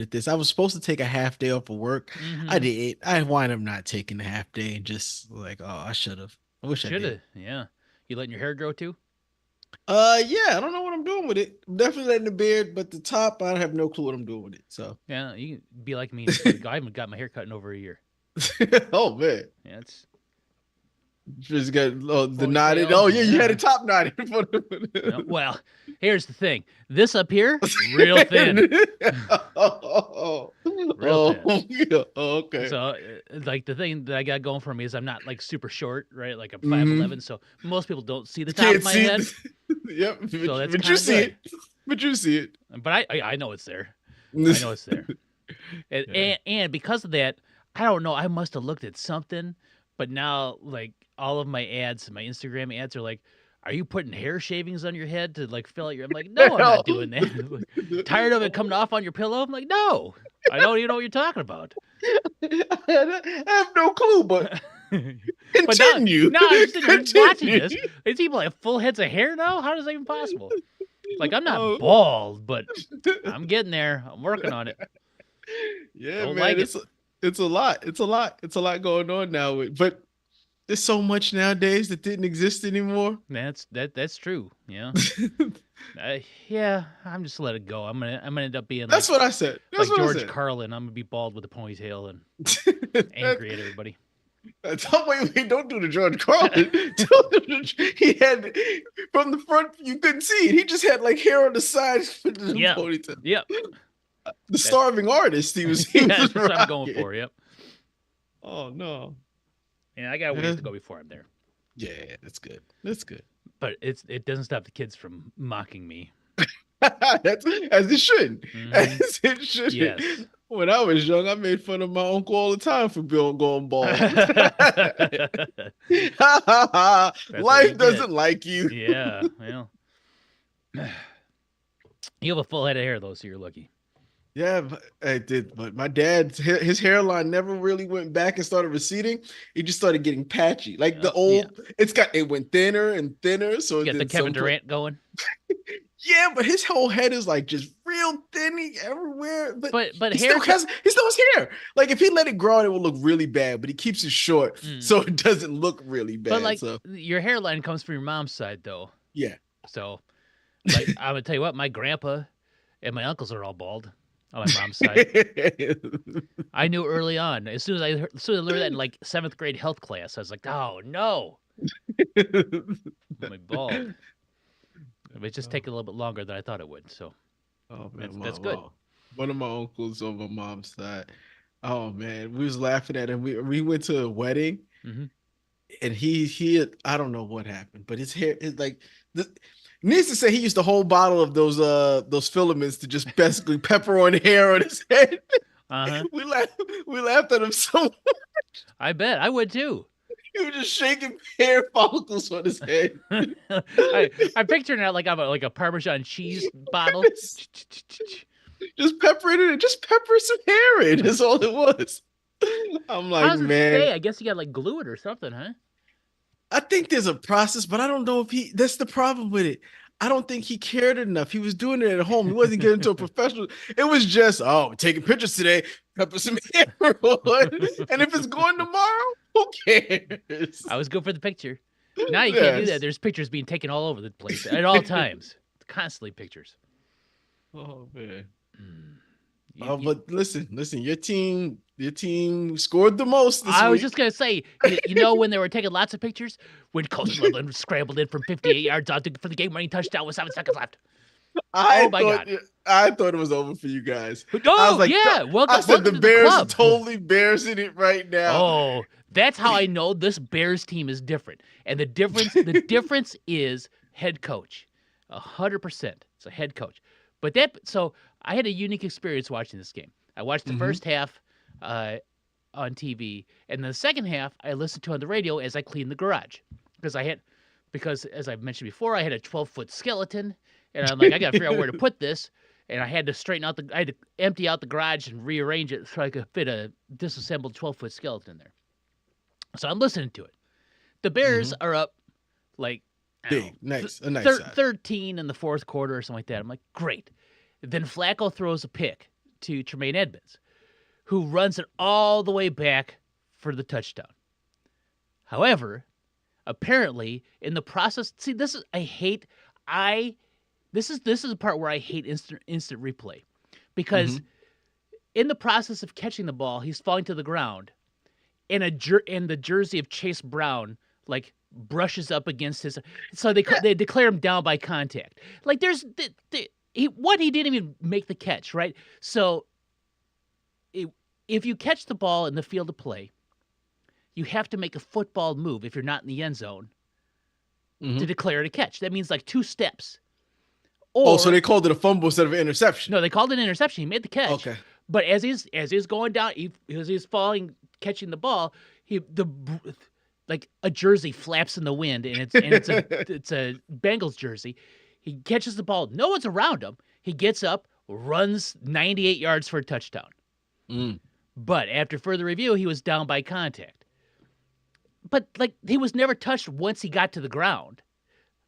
at this. I was supposed to take a half day off of work. I Mm-hmm. did. I wind up not taking the half day and just like, oh, I should have. I wish I Should did. have. Yeah. You letting your hair grow too? Yeah, I don't know what I'm doing with it. I'm definitely letting the beard, but the top, I have no clue what I'm doing with it. So, Yeah. You can be like me and just let it go. I haven't got my hair cut in over a year. oh man, Yeah. It's just got the knotted. ponytail. Oh yeah, you had a Yeah. top knotted. No, well, here's the thing. This up here, real thin. oh, Real thin. yeah. Okay. So, like the thing that I got going for me is I'm not like super short, right? Like I'm 5'11", Mm-hmm. so most people don't see the You top of can't my see head. it. Yep, So that's but you kind of see good. it. But you see it. But I know it's there. I know it's there. And, Yeah. and because of that, I don't know. I must have looked at something, but now like all of my ads, my Instagram ads are like, "Are you putting hair shavings on your head to like fill out your?" I'm like, "No, I'm not Hell. doing that." Like, tired of it coming off on your pillow? I'm like, "No, I don't even know what you're talking about." I have no clue, but But now, continue. now I'm sitting here watching Continue. this. These people have full heads of hair now. How is that even possible? Like I'm not Oh, bald, but I'm getting there. I'm working on it. yeah, Don't like man. it. It's a lot. It's a lot. It's a lot going on now. But there's so much nowadays that didn't exist anymore. That's true. Yeah. Yeah, I'm just let it go. I'm gonna end up being That's what I said. That's like what I George said. Carlin. I'm gonna be bald with a ponytail and that, angry at everybody. wait, don't do the George Carlin. He had from the front, you couldn't see it. He just had like hair on the side for the Yeah, ponytail. yep. The That's starving artist he yeah. was That's what I'm going rocking. for. Yep. Oh no. And I got a ways Yeah, to go before I'm there. yeah, that's good. That's good. But it doesn't stop the kids from mocking me. That's as it should. Mm-hmm. As it should. Yes. When I was young, I made fun of my uncle all the time for going bald. That's what you Life get. doesn't like you. Yeah. Well, you have a full head of hair though, so you're lucky. Yeah, I did. But my dad, his hairline never really went back and started receding. It just started getting patchy. Like the Yeah. old, it went thinner and thinner. So You got the then Kevin some point, Durant going. yeah, but his whole head is like just real thinny everywhere. But But hair. he still has hair. Like if he let it grow out, it would look really bad. But he keeps it short, Mm. so it doesn't look really But bad. like So your hairline comes from your mom's side though. yeah. So like I'm gonna tell you what, my grandpa and my uncles are all bald on my mom's side. I knew early on. As soon as I learned that in like 7th grade health class, I was like, oh no, I'm like bald. It's just taking a little bit longer than I thought it would. So Oh man, that's good. one of my uncles on my mom's side. Oh man, we was laughing at him. We went to a wedding, Hmm. and he had, I don't know what happened, but his hair is like the. Needs to say he used a whole bottle of those filaments to just basically pepper on hair on his head. Uh huh. we laughed we laughed at him so much. I bet I would too. He was just shaking hair follicles on his head. I'm picturing that like I'm like a Parmesan cheese bottle. Just pepper it in, just pepper some hair in. That's all it was. I'm How like, does it stay? man, I guess you got like glue it or something, huh? I think there's a process, but I don't know if that's the problem with it. I don't think he cared enough. He was doing it at home. He wasn't getting to a professional. It was just, oh, we're taking pictures today, pepper some hair on. And if it's going tomorrow, who cares? I was good for the picture. Now you can't do that. Yes. There's pictures being taken all over the place at all times. Constantly pictures. Oh man. Mm. Oh, but listen, your team scored the most this I was week. just gonna say, you know, when they were taking lots of pictures, when Coach Lilland scrambled in from 58 yards out for the game-winning touchdown with 7 seconds left. I Oh my thought God! I thought it was over for you guys. I was Oh like, yeah, I said welcome the to the Bears are club. totally Bears in it right now. Oh, that's how I know this Bears team is different. And the difference is head coach, 100%. It's a head coach. But so I had a unique experience watching this game. I watched the Mm-hmm. first half on TV, and the second half I listened to on the radio as I cleaned the garage because as I've mentioned before, I had a 12-foot skeleton, and I'm like, I got to figure out where to put this. And I had to I had to empty out the garage and rearrange it so I could fit a disassembled 12-foot skeleton in there. So I'm listening to it. The Bears Mm-hmm. are up like, I don't Big, know, nice, a nice side. 13 in the fourth quarter or something like that. I'm like, great. Then Flacco throws a pick to Tremaine Edmonds, who runs it all the way back for the touchdown. However, apparently in the process, see, this is the part where I hate instant replay, because in the process of catching the ball, he's falling to the ground, and the jersey of Chase Brown like brushes up against his, so they declare him down by contact. Like there's he didn't even make the catch, right? So if you catch the ball in the field of play, you have to make a football move if you're not in the end zone to declare it a catch. That means like 2 steps. So they called it a fumble instead of an interception. No, they called it an interception. He made the catch. Okay. But as he's going down, as he's falling, catching the ball, like a jersey flaps in the wind, and it's a Bengals jersey. He catches the ball. No one's around him. He gets up, runs 98 yards for a touchdown. But after further review, he was down by contact. But like he was never touched once he got to the ground.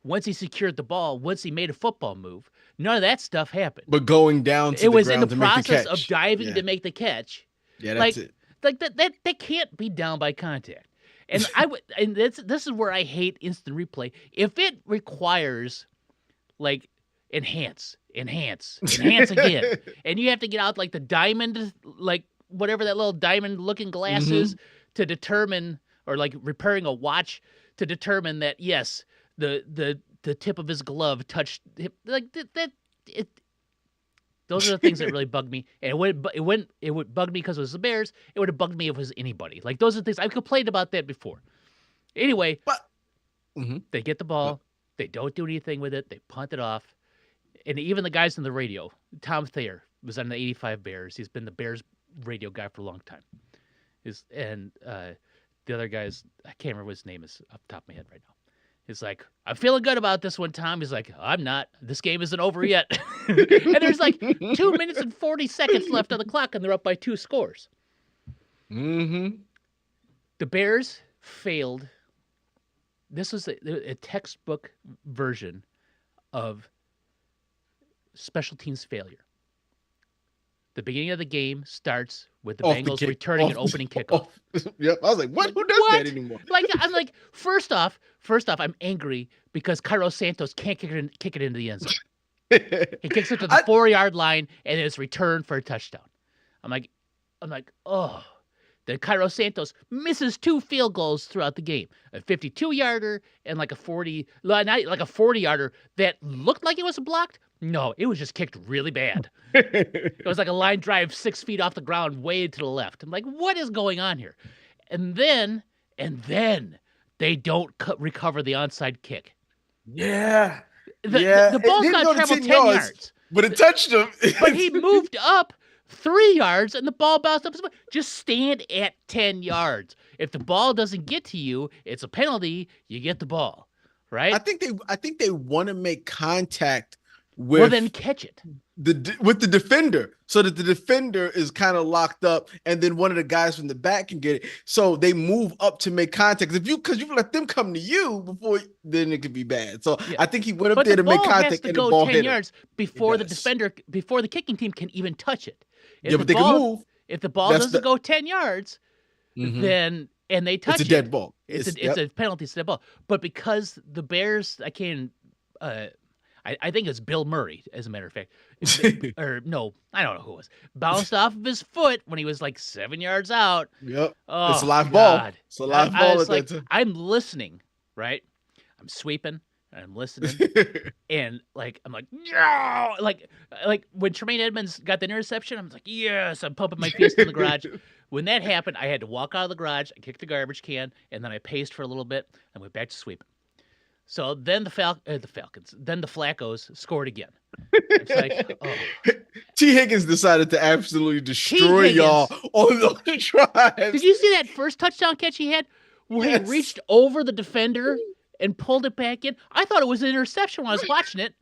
Once he secured the ball, once he made a football move, none of that stuff happened. But going down to the ground to make the catch. It was in the process of diving to make the catch. Yeah, that's it. Like that can't be down by contact. And this is where I hate instant replay. If it requires like enhance again, and you have to get out like the diamond, like whatever that little diamond looking glass is to determine, or like repairing a watch to determine that yes, the tip of his glove touched him, like that. Those are the things that really bug me. And it would bug me because it was the Bears. It would have bugged me if it was anybody. Like those are the things I've complained about that before. Anyway, they get the ball. They don't do anything with it. They punt it off. And even the guys on the radio, Tom Thayer was on the 85 Bears. He's been the Bears radio guy for a long time. The other guys, I can't remember what his name is off the top of my head right now. He's like, I'm feeling good about this one, Tom. He's like, I'm not. This game isn't over yet. And there's like 2 minutes and 40 seconds left on the clock, and they're up by 2 scores. The Bears failed. This was a textbook version of special teams failure. The beginning of the game starts with the Bengals returning an opening kickoff. Yep, I was like, what? Who does that anymore? I'm like, first off, I'm angry because Cairo Santos can't kick it into the end zone. He kicks it to the 4-yard line, and it's returned for a touchdown. I'm like, oh. Then Cairo Santos misses 2 field goals throughout the game. A 52-yarder and like a 40-yarder that looked like it was blocked. No, it was just kicked really bad. It was like a line drive 6 feet off the ground way to the left. I'm like, what is going on here? And then they don't recover the onside kick. Yeah. The ball's got to travel 10 yards. But it touched him. But he moved up 3 yards and the ball bounced up. Just stand at 10 yards. If the ball doesn't get to you, it's a penalty. You get the ball, right? I think they want to make contact with then catch it with the defender, so that the defender is kind of locked up, and then one of the guys from the back can get it. So they move up to make contact. Because you let them come to you before, then it could be bad. So yeah. I think he went up there to make contact, and the ball hit 10 yards before the defender, before the kicking team can even touch it. But they can move. If the ball doesn't go 10 yards, then and they touch it, it's a dead ball. It's a penalty. It's a dead ball. But because the Bears, I think it's Bill Murray, as a matter of fact. Or no, I don't know who it was. Bounced off of his foot when he was like 7 yards out. Yep. Oh, it's a live ball. It's a live ball. I'm listening, right? I'm sweeping and I'm listening. And I'm like, no! Like when Tremaine Edmonds got the interception, I'm like, yes, I'm pumping my fist in the garage. When that happened, I had to walk out of the garage, I kicked the garbage can, and then I paced for a little bit and went back to sweeping. So then the Falcons, then the Flaccos scored again. It's like, oh. T. Higgins decided to absolutely destroy y'all on those drives. Did you see that first touchdown catch he had where he reached over the defender and pulled it back in? I thought it was an interception when I was watching it.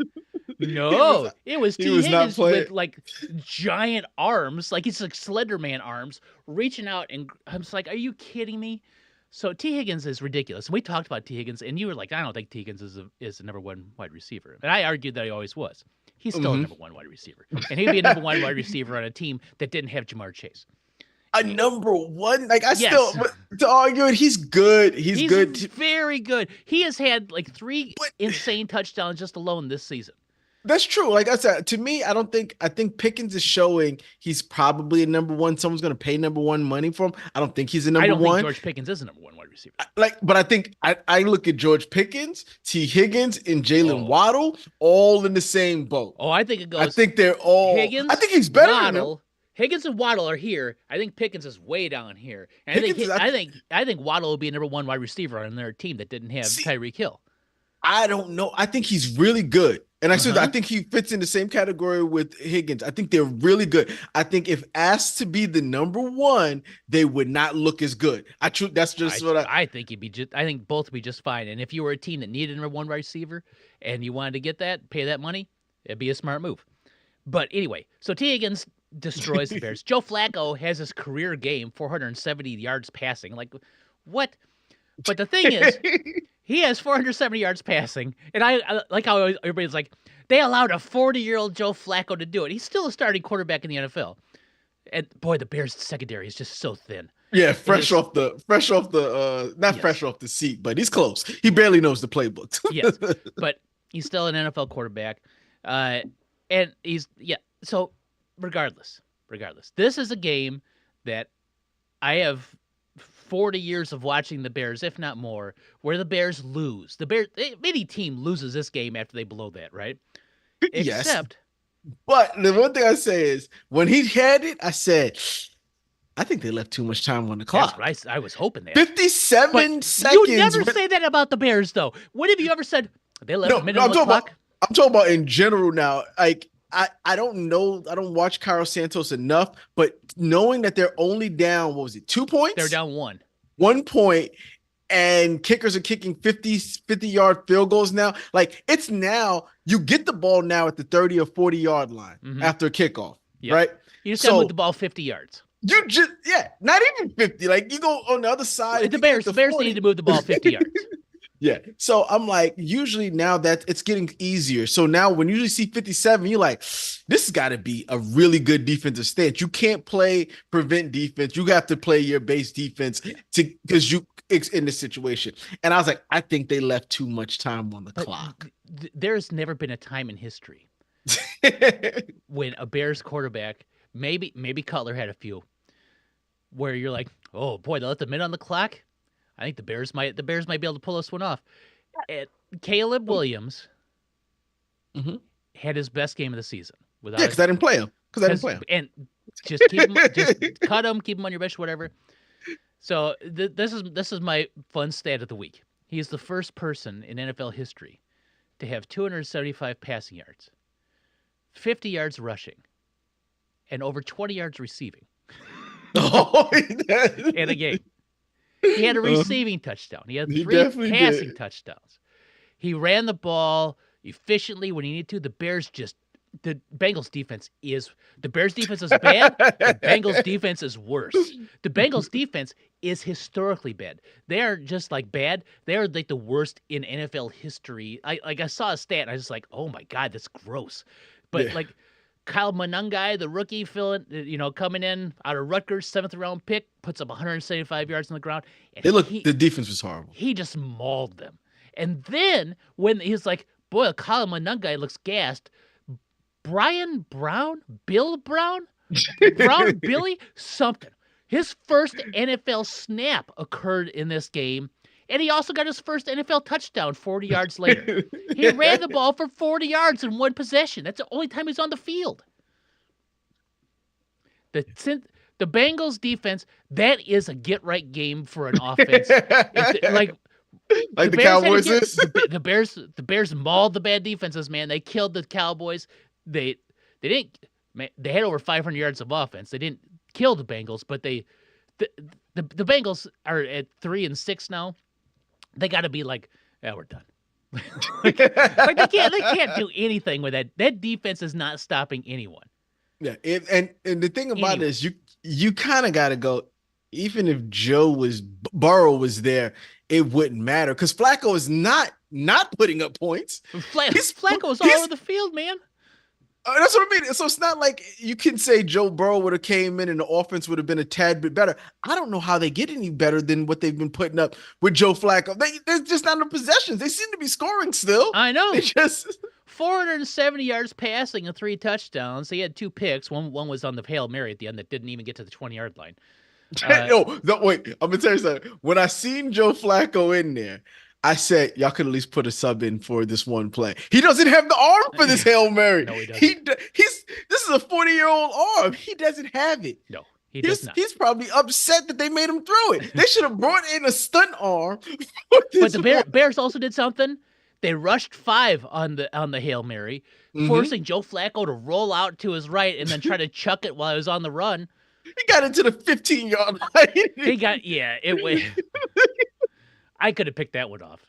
No, it was T. Higgins with like giant arms, like he's like Slender Man arms, reaching out, and I'm just like, are you kidding me? So T. Higgins is ridiculous. We talked about T. Higgins, and you were like, I don't think T. Higgins is the number 1 wide receiver. And I argued that he always was. He's still a Mhm. number one wide receiver, and he'd be a number one wide receiver on a team that didn't have Jamar Chase. A number one, like I still Yes, to argue it, he's good. He's he's good, very good. He has had like 3 but insane touchdowns just alone this season. that's true. Like I said, to me, I don't think I think Pickens is showing he's probably a number one. Someone's going to pay number one money for him. I don't think he's a I number don't think one. George Pickens is a number one wide receiver. Like, but I think I look at George Pickens, T. Higgins, and Jalen Oh. Waddle all in the same boat. Oh, I think it goes. I think they're all. Higgins. I think he's better than him. Waddle. Higgins and Waddle are here. I think Pickens is way down here. And I think Waddle will be a number one wide receiver on their team that didn't have Tyreek Hill. I don't know. I think he's really good. And I think he fits in the same category with Higgins. I think they're really good. I think if asked to be the number one, they would not look as good. That's just what I think I think both would be just fine. And if you were a team that needed a number one wide receiver and you wanted to get that, pay that money, it'd be a smart move. But anyway, so T. Higgins destroys the Bears. Joe Flacco has his career game, 470 yards passing. Like, what? But the thing is, he has 470 yards passing, and I like how everybody's like, they allowed a 40-year-old Joe Flacco to do it. He's still a starting quarterback in the NFL. And boy, the Bears secondary is just so thin. Yeah, fresh off the seat, but he's close. He barely knows the playbook. Yes, but he's still an NFL quarterback. And so regardless, this is a game that I have 40 years of watching the Bears, if not more, where the Bears lose. Any team loses this game after they blow that, right? Yes. Except, but the one thing I say is when he had it, I said, I think they left too much time on the clock. That's what I was hoping that. 57 seconds. You never say that about the Bears, though. When have you ever said they left a minute on the clock? I'm talking about in general now. Like, I don't know. I don't watch Carlos Santos enough, but knowing that they're only down, what was it, 2 points? They're down 1. 1 point, and kickers are kicking 50-yard field goals now. Like, it's now, you get the ball now at the 30 or 40-yard line after a kickoff, right? You just got to move the ball 50 yards. You just, not even 50. Like, you go on the other side. The Bears need to move the ball 50 yards. Yeah. So I'm like, usually now that it's getting easier. So now when you usually see 57, you're like, this has got to be a really good defensive stance. You can't play prevent defense. You have to play your base defense because it's in this situation. And I was like, I think they left too much time on the clock. There's never been a time in history when a Bears quarterback, maybe Cutler had a few, where you're like, oh boy, they left a minute on the clock. I think the Bears might be able to pull this one off. Caleb Williams had his best game of the season. Because I didn't play him. And just cut him, keep him on your bench, whatever. So this is my fun stat of the week. He is the first person in NFL history to have 275 passing yards, 50 yards rushing, and over 20 yards receiving in a game. He had a receiving touchtouchdown. He had 3 passing touchdowns. He ran the ball efficiently when he needed to. The Bengals defense is bad. The Bengals defense is worse. The Bengals defense is historically bad. They are just like bad. They are like the worst in NFL history. I saw a stat and I was just like, oh my God, that's gross. But like Kyle Monangai, the rookie, coming in out of Rutgers, 7th round pick, puts up 175 yards on the ground. And the defense was horrible. He just mauled them. And then when he's like, boy, Kyle Monangai looks gassed. Brian Brown, Bill Brown, Billy, something. His first NFL snap occurred in this game. And he also got his first NFL touchdown 40 yards later. He ran the ball for 40 yards in one possession. That's the only time he's on the field. The Bengals defense, that is a get-right game for an offense. Like the Cowboys is? The Bears mauled the bad defenses, man. They killed the Cowboys. They had over 500 yards of offense. They didn't kill the Bengals, but the Bengals are at 3-6 now. They got to be like, yeah, we're done. like they can't do anything with that. That defense is not stopping anyone. Yeah, and the thing about it is you kind of got to go. Even if Burrow was there, it wouldn't matter because Flacco is not putting up points. Flacco was all over the field, man. That's what I mean. So it's not like you can say Joe Burrow would have came in and the offense would have been a tad bit better. I don't know how they get any better than what they've been putting up with Joe Flacco. They're just not in the possessions. They seem to be scoring still. I They know. just 470 yards passing and 3 touchdowns. He had 2 picks. One was on the Hail Mary at the end that didn't even get to the 20-yard line. no, wait. I'm gonna tell you something. When I seen Joe Flacco in there, I said y'all could at least put a sub in for this one play. He doesn't have the arm for this Hail Mary. No, he doesn't. He's this is a 40-year-old arm. He doesn't have it. No, he does not. He's probably upset that they made him throw it. They should have brought in a stunt arm. But the Bears also did something. They rushed 5 on the Hail Mary, forcing Joe Flacco to roll out to his right and then try to chuck it while he was on the run. He got into the 15-yard line. He got it went. I could have picked that one off.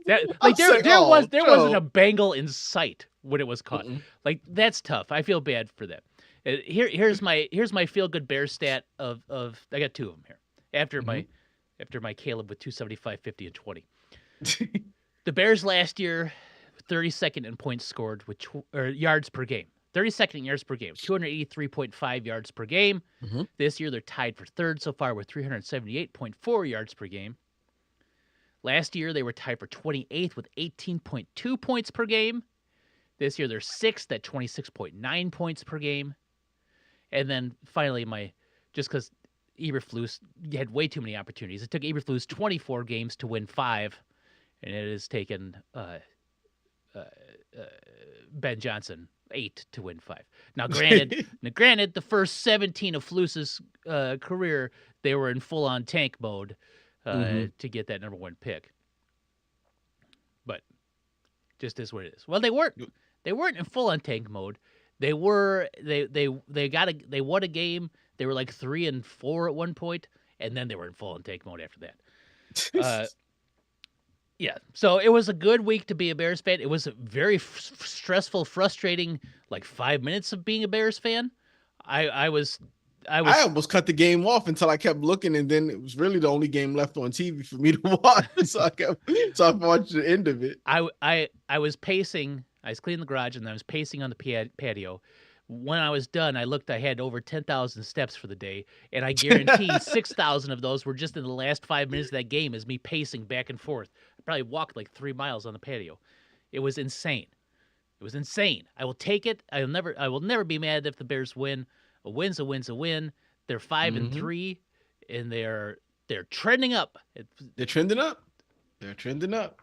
There wasn't a Bengal in sight when it was caught. Like that's tough. I feel bad for them. Here's my feel good Bears stat of I got 2 of them here after my Caleb with 275, 50, and 20. The Bears last year, 32nd in points scored with yards per game. 32nd in yards per game, 283.5 yards per game. This year they're tied for 3rd so far with 378.4 yards per game. Last year they were tied for 28th with 18.2 points per game. This year they're 6th at 26.9 points per game. And then finally, just because Eberflus had way too many opportunities, it took Eberflus 24 games to win 5, and it has taken Ben Johnson 8 to win 5. Now, granted, the first 17 of Flus's career, they were in full-on tank mode to get that number 1 pick. But just is what it is. Well, they weren't in full-on tank mode. They won a game. They were like 3-4 at one point, and then they were in full-on tank mode after that. Yeah, so it was a good week to be a Bears fan. It was a very stressful, frustrating, like 5 minutes of being a Bears fan. I almost cut the game off until I kept looking, and then it was really the only game left on TV for me to watch. So I watched the end of it. I was pacing. I was cleaning the garage, and I was pacing on the patio. When I was done, I looked. I had over 10,000 steps for the day, and I guarantee 6,000 of those were just in the last 5 minutes of that game as me pacing back and forth. I probably walked like 3 miles on the patio. It was insane. It was insane. I will take it. I will never be mad if the Bears win. A win's a win's a win. They're 5-3, and they're trending up. They're trending up. They're trending up.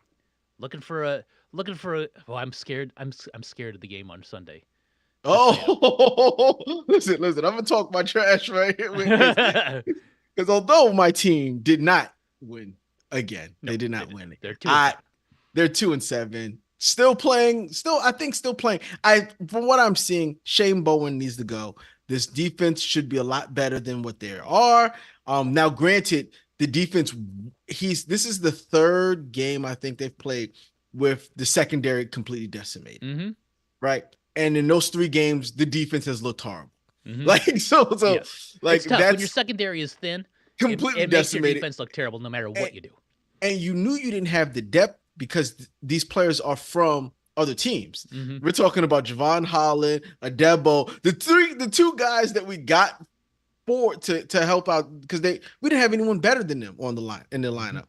Looking for a. Well, I'm scared. I'm scared of the game on Sunday. Oh, listen. I'm gonna talk my trash right here because although my team did not win again, they did not win. They're 2-7. Still playing. I think still playing. From what I'm seeing, Shane Bowen needs to go. This defense should be a lot better than what they are. Now, granted, the defense. This is the 3rd game I think they've played with the secondary completely decimated. Right. And in those 3 games, the defense has looked horrible. Like yes. Like that's when your secondary is thin, completely it decimated. Makes your defense look terrible no matter what you do. And you knew you didn't have the depth because these players are from other teams. We're talking about Javon Harland, Adebo, the 2 guys that we got to help out because we didn't have anyone better than them on the line in the lineup.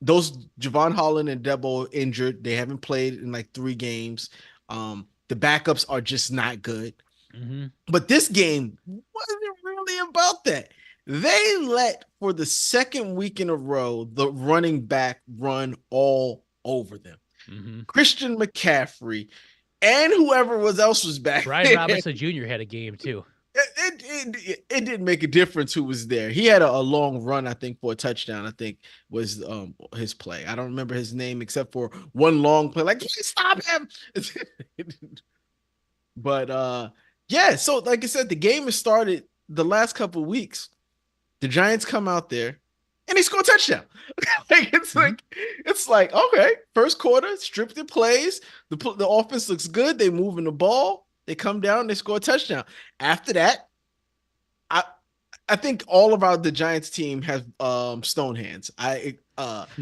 Those Javon Harland and Adebo injured. They haven't played in like 3 games. The backups are just not good. But this game wasn't really about that. They let, for the 2nd week in a row, the running back run all over them. Christian McCaffrey and whoever else was back Brian there. Robinson Jr. had a game too. It didn't make a difference who was there. He had a long run, I think, for a touchdown. I think was his play. I don't remember his name except for one long play. Like, stop him! But yeah. So, like I said, the game has started the last couple of weeks. The Giants come out there and they score a touchdown. It's like okay, first quarter, scripted plays. The offense looks good. They moving the ball. They come down. They score a touchdown. After that, I think all of the Giants team has stone hands.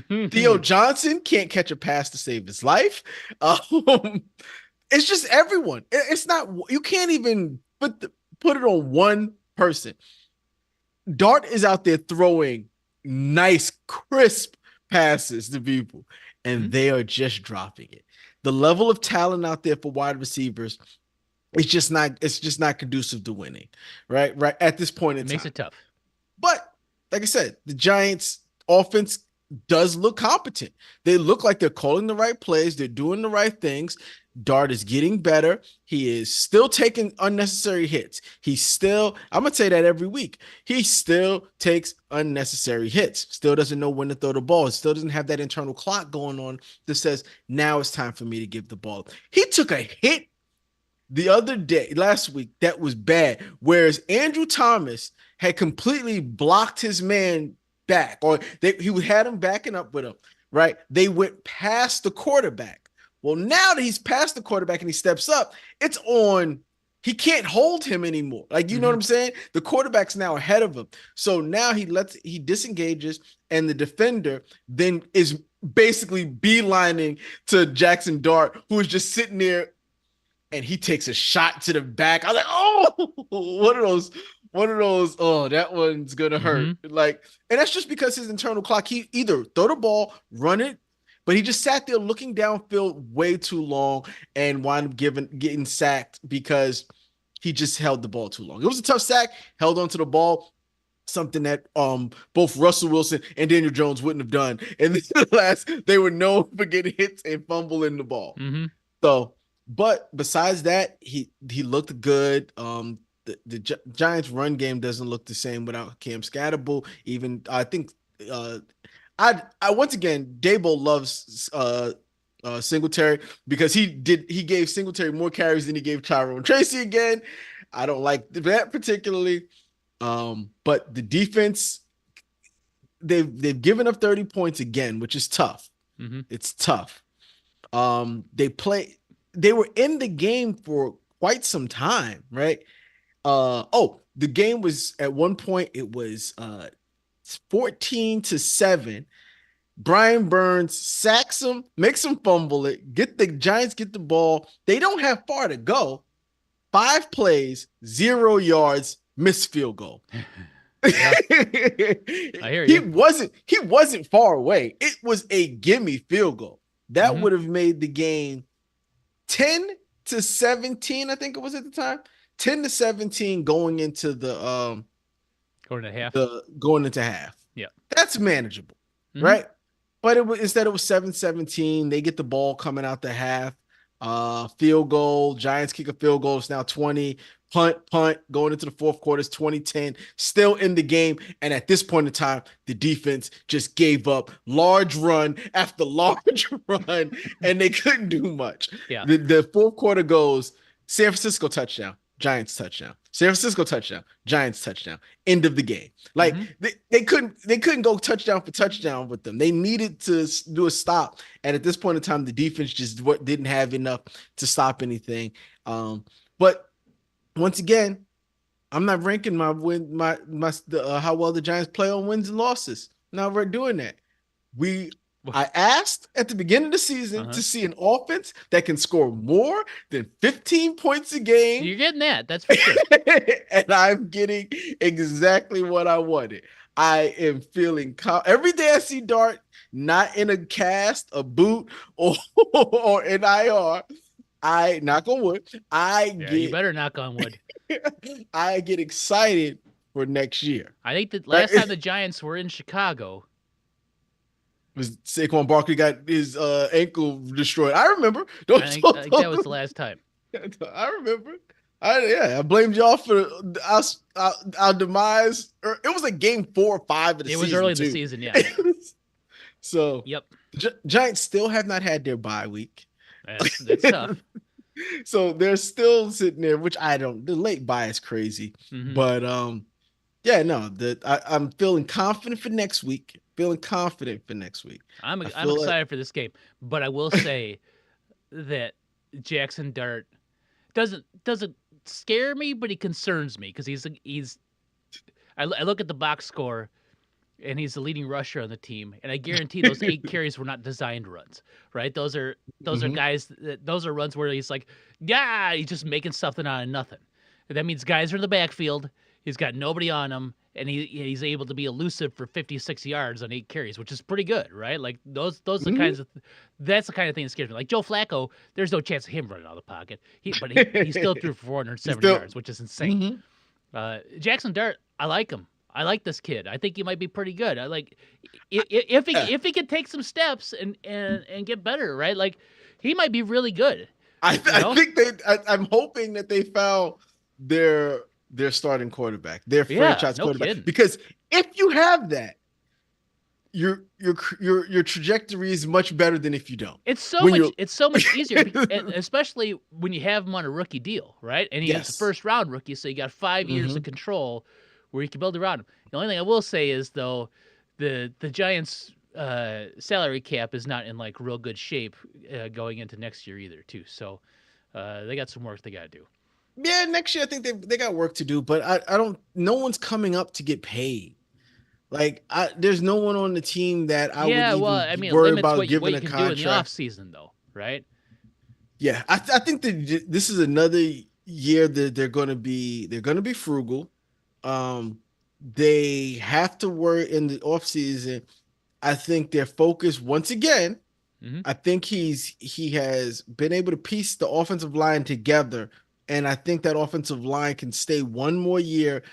Theo Johnson can't catch a pass to save his life. It's just everyone. It's not, you can't even put it on one person. Dart is out there throwing nice, crisp passes to people, and Mhm. they are just dropping it. The level of talent out there for wide receivers, it's just not conducive to winning, right? Right at this point in It makes time. it tough. But like I said, the Giants offense does look competent. They look like they're calling the right plays, they're doing the right things. Dart is getting better. He is still taking unnecessary hits. He's still, I'm going to say that every week. He still takes unnecessary hits. Still doesn't know when to throw the ball. Still doesn't have that internal clock going on that says, now it's time for me to give the ball. He took a hit the other day, last week, that was bad. Whereas Andrew Thomas had completely blocked his man back, or he had him backing up with him, right? They went past the quarterback. Well, now that he's past the quarterback and he steps up, it's on. He can't hold him anymore. Like, you know what Mhm. I'm saying? The quarterback's now ahead of him. So now he disengages, and the defender then is basically beelining to Jackson Dart, who is just sitting there, and he takes a shot to the back. I was like, oh, one of those, oh, that one's gonna hurt. Mhm. Like, and that's just because his internal clock, he either throw the ball, run it, but he just sat there looking downfield way too long and wound up getting sacked because he just held the ball too long. It was a tough sack, held onto the ball, something that both Russell Wilson and Daniel Jones wouldn't have done. And they were known for getting hits and fumbling the ball. Mhm. So, but besides that, he looked good. The Giants' run game doesn't look the same without Cam Scatterbull. Even I think, uh, I once again, Dabo loves Singletary because he gave Singletary more carries than he gave Tyrone Tracy again. I don't like that particularly. But the defense, they've given up 30 points again, which is tough. Mhm. It's tough. They were in the game for quite some time, right? The game was, at one point it was 14-7. Brian Burns sacks him, makes him fumble it, get the Giants get the ball. They don't have far to go. 5 plays, 0 yards, missed field goal. Yeah, I hear he you. wasn't he wasn't far away. It was a gimme field goal. That Mhm. would have made the game 10-17, I think it was at the time. 10-17 Going to half. going into half. Yeah. That's manageable, Mhm. right? But instead it was 7-17. They get the ball coming out the half. Field goal. Giants kick a field goal. It's now 20. Punt, going into the fourth quarter. It's 2010. Still in the game. And at this point in time, the defense just gave up large run after large run, and they couldn't do much. Yeah. The fourth quarter goes San Francisco touchdown, Giants touchdown. San Francisco touchdown, Giants touchdown. End of the game. Like, Mhm. they couldn't go touchdown for touchdown with them. They needed to do a stop, and at this point in time, the defense just didn't have enough to stop anything. But once again, I'm not ranking my win my how well the Giants play on wins and losses. Now we're doing that. We I asked at the beginning of the season Uh-huh. to see an offense that can score more than 15 points a game, You're getting that. That's for sure. and I'm getting exactly what I wanted. I am feeling every day I see Dart not in a cast, a boot, or or an IR. I knock on wood. I Yeah, you get better knock on wood. I get excited for next year. I think that Right? last time the Giants were in Chicago, Was Saquon Barkley got his ankle destroyed? I remember. I think that was the last time. I remember. I blamed y'all for our demise. It was like game 4 or 5 of the It was season early in the too. season, yeah. So Yep. the Giants still have not had their bye week. That's tough. So they're still sitting there, which I don't. The late bye is crazy, Mhm. but yeah, no. I'm feeling confident for next week. Feeling confident for next week. I I'm feel like excited for this game, but I will say that Jackson Dart doesn't scare me, but he concerns me because I look at the box score and he's the leading rusher on the team. And I guarantee those 8 carries were not designed runs, right? Those are Hmm. guys. Those are runs where he's like, yeah, he's just making something out of nothing. And that means guys are in the backfield. He's got nobody on him, and he's able to be elusive for 56 yards on 8 carries, which is pretty good, right? Like those are the Hmm. kinds of that's the kind of thing that scares me. Like Joe Flacco, there's no chance of him running out of the pocket. He still threw for He's 470 still. yards, which is insane. Hmm. Jackson Dart, I like him. I like this kid. I think he might be pretty good. I like if he Yeah. if he could take some steps and get better, right? Like he might be really good. You I know? think I'm hoping that they found their their starting quarterback, their Yeah, franchise no quarterback. kidding. Because if you have that, your trajectory is much better than if you don't. When you're It's so much easier, especially when you have him on a rookie deal, right? And he's a yes. first round rookie, so you got 5 years of Hmm. control where you can build around him. The only thing I will say is though, the Giants' salary cap is not in like real good shape going into next year either, too. So they got some work they got to do. Yeah, next year I think they got work to do, but I don't. No one's coming up to get paid. Like there's no one on the team that I would Yeah, well, even I mean, it worry limits about what giving you a can do in the off contract. season, though, right? Yeah, I think that this is another year that they're going to be frugal. Um, they have to work in the offseason. I think their focus once again. Hmm. I think he has been able to piece the offensive line together, and I think that offensive line can stay one more year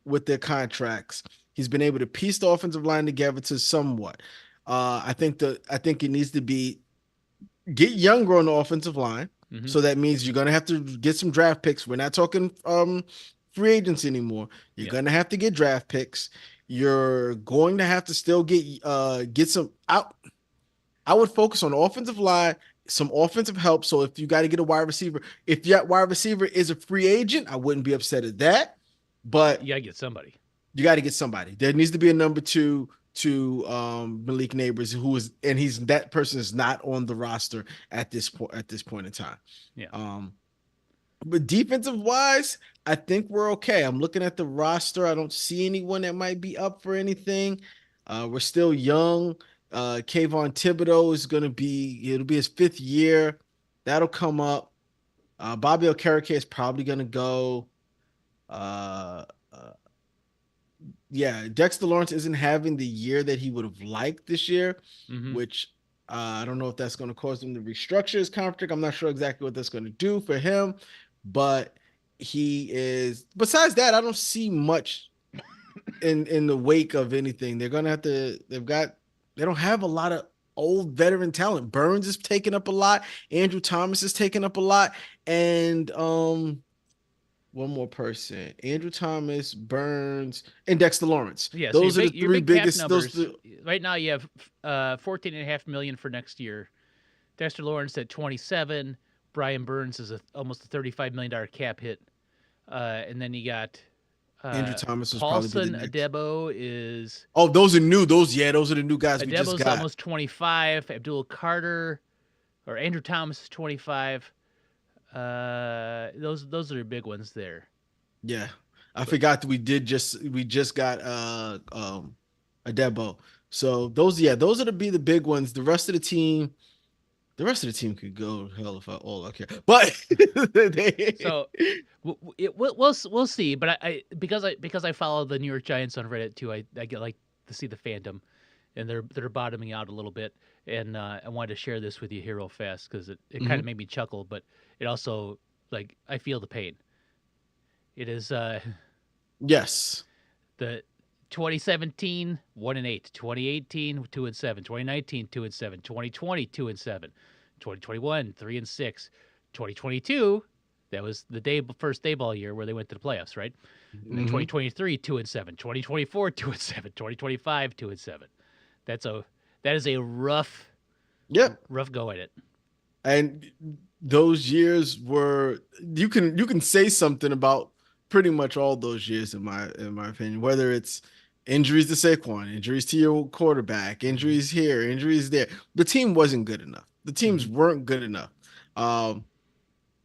with their contracts. He's been able to piece the offensive line together to somewhat. I think it needs to be get younger on the offensive line. Hmm. So that means you're gonna have to get some draft picks. We're not talking free agents anymore. You're Yeah, gonna have to get draft picks. You're going to have to still get some out. I would focus on the offensive line, some offensive help. So if you got to get a wide receiver, if that wide receiver is a free agent, I wouldn't be upset at that. But you gotta get somebody. you got to get somebody. There needs to be a number two to Malik Neighbors, who is and he's that person is not on the roster at this point in time. Yeah. Um, but defensive wise, I think we're okay. I'm looking at the roster. I don't see anyone that might be up for anything. We're still young. Kayvon Thibodeau is going to it'll be his 5th year. That'll come up. Bobby Okereke is probably going to go. Uh, uh, yeah, Dexter Lawrence isn't having the year that he would have liked this year, Hmm. which I don't know if that's going to cause him to restructure his contract. I'm not sure exactly what that's going to do for him, but he is. Besides that, I don't see much in the wake of anything. They're going to have to. They don't have a lot of old veteran talent. Burns is taking up a lot. Andrew Thomas is taking up a lot, and one more person: Andrew Thomas, Burns, and Dexter Lawrence. Yeah, so Those are the your three big cap biggest. Those numbers right now. You have 14.5 million for next year. Dexter Lawrence at 27. Brian Burns is almost a $35 million cap hit. And then you got Andrew uh, Thomas was probably be the Paulson next. Adebo is Oh, those are new. Those are the new guys we just Adebo's got. almost 25. Abdul Carter or Andrew Thomas is 25. Those are the big ones there. Yeah, I But forgot that we just got a Debo. So those are the big ones. The rest of the team could go hell if I all I care. But they, so we'll see. But because I follow the New York Giants on Reddit too. I get like to see the fandom, and they're bottoming out a little bit. And I wanted to share this with you here real fast because it kind Mhm. of made me chuckle, but it also like I feel the pain. It is Yes. the 2017 1-8, 2018 2-7, 2019 2-7, 2020 2-7, 2021 3-6, 2022 that was the first day ball year where they went to the playoffs, right? And then Hmm. 2023 2-7, 2024 2-7, 2025 2-7. That's a that is a Yep. rough go at it. And those years were you can say something about pretty much all those years in my opinion, whether it's injuries to Saquon, injuries to your quarterback, Mm-hmm. injuries here, injuries there. The team wasn't good enough. The teams Mm-hmm. weren't good enough. Um,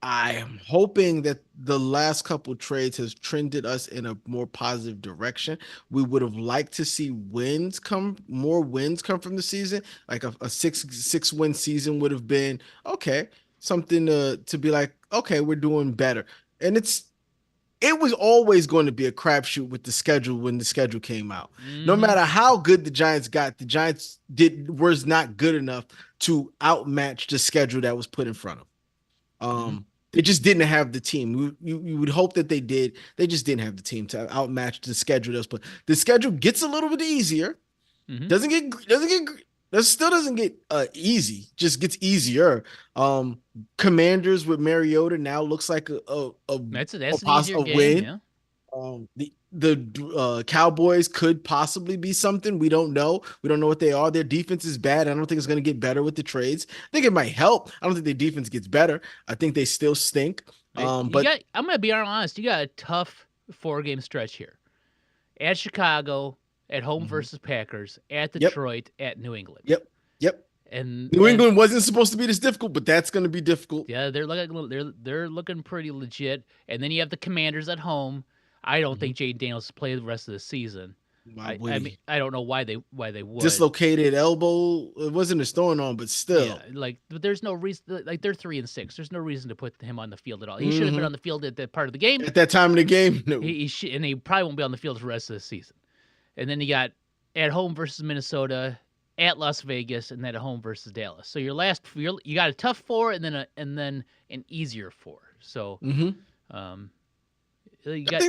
I am hoping that the last couple trades has trended us in a more positive direction. We would have liked to see more wins come from the season. Like a six win season would have been okay, something to be like, okay, we're doing better. And it was always going to be a crapshoot with the schedule when the schedule came out. No Mm-hmm. matter how good the Giants got, the Giants was not good enough to outmatch the schedule that was put in front of them. Mm-hmm. They just didn't have the team. You would hope that they did. They just didn't have the team to outmatch the schedule that was put. The schedule gets a little bit easier. Mm-hmm. That still doesn't get easy. Just gets easier. Commanders with Mariota now looks like That's an easier a game, win. yeah. The Cowboys could possibly be something. We don't know. We don't know what they are. Their defense is bad. I don't think it's going to get better with the trades. I think it might help. I don't think their defense gets better. I think they still stink. But I'm gonna be honest. You got a tough 4-game stretch here. At Chicago, at home Mhm. versus Packers, at Yep, Detroit, at New England, yep, yep. New and England wasn't supposed to be this difficult, but that's going to be difficult. yeah, they're looking pretty legit. And then you have the Commanders at home. I don't Mhm. think Jaden Daniels will play the rest of the season. Why would I mean he? I don't know why they would. Dislocated elbow. It wasn't a stone on, but Yeah, still. like but there's no reason. Like they're 3-6. There's no reason to put him on the field at all. He should have been Hmm. on the field at that part of the game. At that time in the game, no. And he probably won't be on the field for the rest of the season. And then you got at home versus Minnesota, at Las Vegas, and then at home versus Dallas. So you got a tough 4 and then an easier 4. So Hmm. um, you got I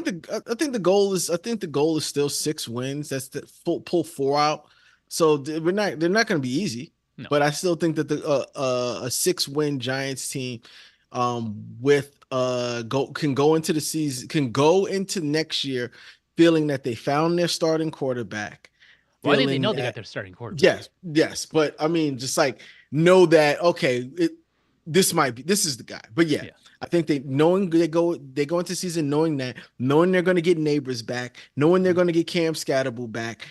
think the goal is still 6 wins. That's the pull 4 out. So they're not going to be easy. no. But I still think that the a 6 win Giants team with go into the season, can go into next year feeling that they found their starting quarterback, Well, I think they feeling know they got that their starting quarterback. yes, but I mean, just like know that okay, this is the guy. But yeah, Yeah. I think they go into season knowing they're going to get Neighbors back, knowing they're Mhm. going to get Cam Scatterable back,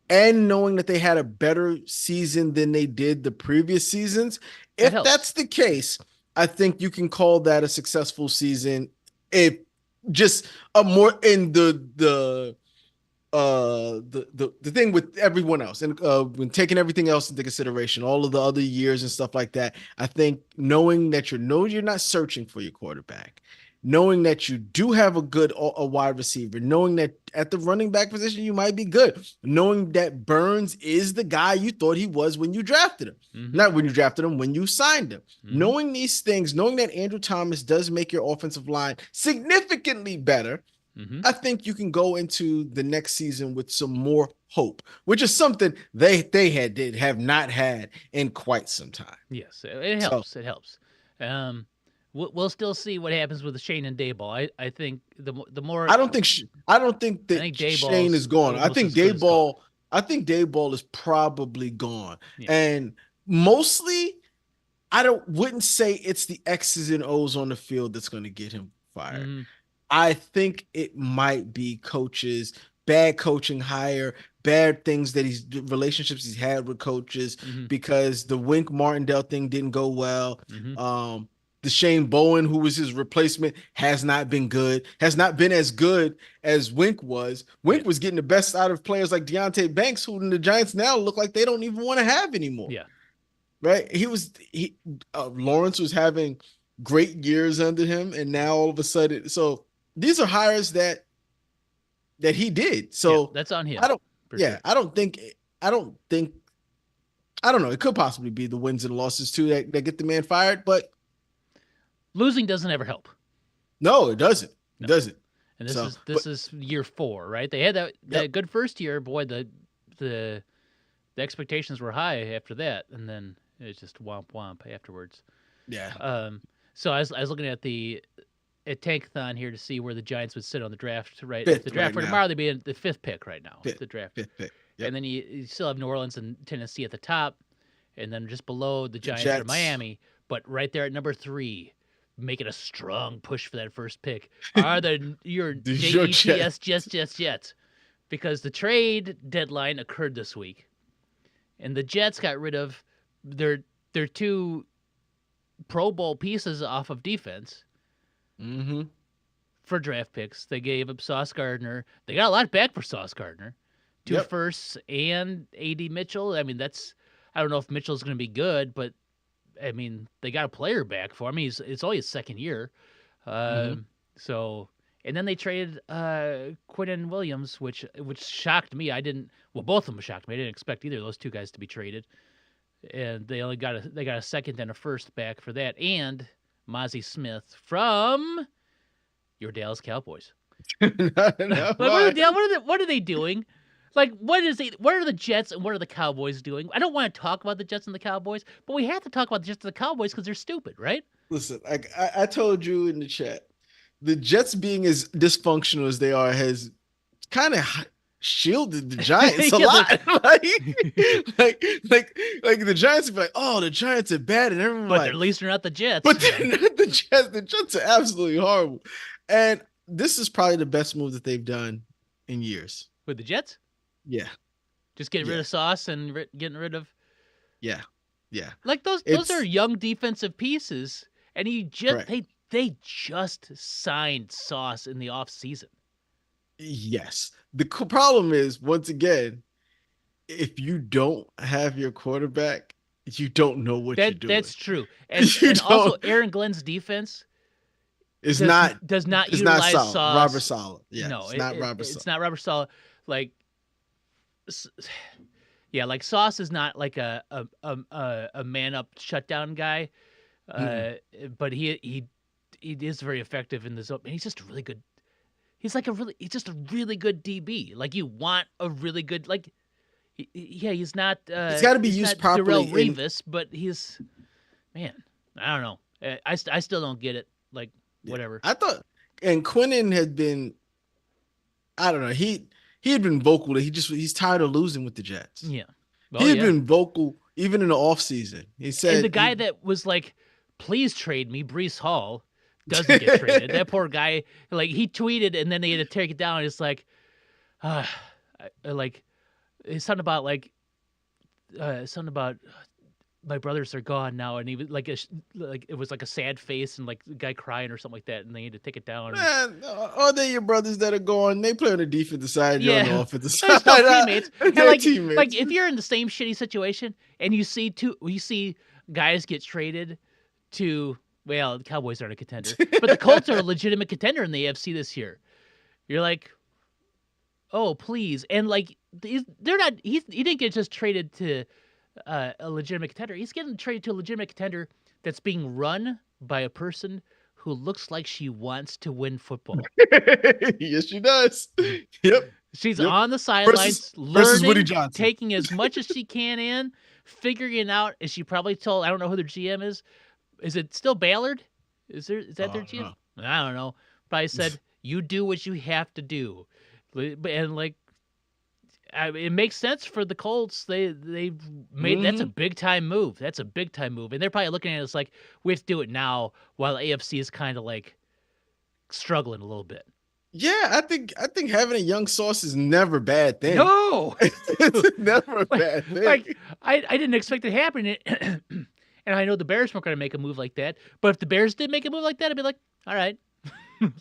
and knowing that they had a better season than they did the previous seasons. That If helps. that's the case, I think you can call that a successful season. If just a more in the thing with everyone else, and when taking everything else into consideration, all of the other years and stuff like that, I think knowing that you're not searching for your quarterback, knowing that you do have a wide receiver, knowing that at the running back position you might be good, knowing that Burns is the guy you thought he was when you drafted him, Mm-hmm. not when you drafted him, when you signed him. Mm-hmm. Knowing these things, knowing that Andrew Thomas does make your offensive line significantly better, Mm-hmm. I think you can go into the next season with some more hope, which is something they have not had in quite some time. Yes, it So helps. It helps. Um, we'll still see what happens with Shane and Dayball. I think the more I don't think I that think Shane Dayball's is gone. almost as good as gone. I think Dayball is probably gone, Yeah. and mostly I don't wouldn't say it's the X's and O's on the field that's going to get him fired. Mm-hmm. I think it might be coaches, bad coaching hire, bad things that relationships he's had with coaches, Mm-hmm. because the Wink Martindale thing didn't go well. Mm-hmm. The Shane Bowen, who was his replacement, has not been good, has not been as good as Wink was. Yeah. Wink was getting the best out of players like Deontay Banks, who the Giants now look like they don't even want to have anymore. Yeah. Right? Lawrence was having great years under him, and now all of a sudden, so these are hires that he did. Yeah. So That's on I him don't, for yeah, sure. I don't think, I don't know. It could possibly be the wins and losses too that get the man fired, but Losing doesn't ever help. no, it doesn't. It No. doesn't. And So, this but is year 4, right? They had that yep, good first year. Boy, the the expectations were high after that, and then it's just womp womp afterwards. yeah, Um, so I was looking at the at Tankathon here to see where the Giants would sit on the draft. Right, if the fifth draft right were now, tomorrow, they'd be in the 5th pick right now. If fifth, the draft, fifth pick. and Yep, then you still have New Orleans and Tennessee at the top, and then just below the the Giants are Jets. Miami, but right there at number 3, making a strong push for that first pick are your Your Jets. Jets, because the trade deadline occurred this week, and the Jets got rid of their their two Pro Bowl pieces off of defense Mm-hmm. for draft picks. They gave up Sauce Gardner. They got a lot back for Sauce Gardner. Two Yep. firsts and A.D. Mitchell. I mean, I don't know if Mitchell's going to be good, but I mean, they got a player back for him. It's only his second year. Mm-hmm. So, and then they traded Quinnen Williams, which shocked me. Well, both of them shocked me. I didn't expect either of those two guys to be traded. And they got a second and a first back for that, and Mozzie Smith from your Dallas Cowboys. No, What are they doing? Like, what are the Jets and what are the Cowboys doing? I don't want to talk about the Jets and the Cowboys, but we have to talk about the Jets and the Cowboys because they're stupid, right? Listen, I told you in the chat, the Jets being as dysfunctional as they are has kind of shielded the Giants a Yeah, lot. like the Giants would be like, oh, the Giants are bad, and everyone But like, at least they're not the Jets. but they're not the Jets. The Jets are absolutely horrible, and this is probably the best move that they've done in years. With the Jets? Yeah, Just getting rid of Sauce and getting rid of yeah. like those are young defensive pieces, and they just signed Sauce in the off season. Yes. The problem is, once again, if you don't have your quarterback, you don't know what you're doing. That's true. And also Aaron Glenn's defense does not utilize Saleh. Sauce. Robert Saleh. Yeah, no, it's not Robert Saleh. It's not Robert Saleh. Like, yeah, like Sauce is not like a man up shutdown guy, but he is very effective in the zone. And he's just a really good. He's just a really good DB. Like, you want a really good, like, he's not. He's got to be used properly. Darrelle Revis, but man, I don't know. I still don't get it. Like, whatever. I thought, and Quinnen had been, I don't know. He had been vocal that he's tired of losing with the Jets. Yeah, he had been vocal even in the offseason. He said, and the guy that was like, "Please trade me," Breece Hall, doesn't get traded. That poor guy, like, he tweeted and then they had to take it down. It's like, like, it's something about my brothers are gone now, and he was like it was like a sad face and like the guy crying or something like that, and they had to take it down. Man, are they your brothers that are gone? They play on the defensive side, you're on the offensive side. Still teammates. They're teammates. Like, if you're in the same shitty situation and you see guys get traded to, well, the Cowboys aren't a contender, but the Colts are a legitimate contender in the AFC this year. You're like, oh, please. And like, they're not. He didn't get just traded to a legitimate contender. He's getting traded to a legitimate contender that's being run by a person who looks like she wants to win football. Yes, she does. Yep. She's on the sidelines, learning, Woody Johnson, taking as much as she can in, figuring it out. As she probably told, I don't know who their GM is. Is it still Ballard? Is that their GM? No. I don't know. Probably said, you do what you have to do. And like, it makes sense for the Colts. They made that's a big time move. That's a big time move, and they're probably looking at it as like, we have to do it now, while AFC is kind of like struggling a little bit. Yeah, I think having a young Sauce is never a bad thing. No, it's never a bad thing. Like, I didn't expect it to happen, and I know the Bears weren't going to make a move like that. But if the Bears did make a move like that, I'd be like, all right.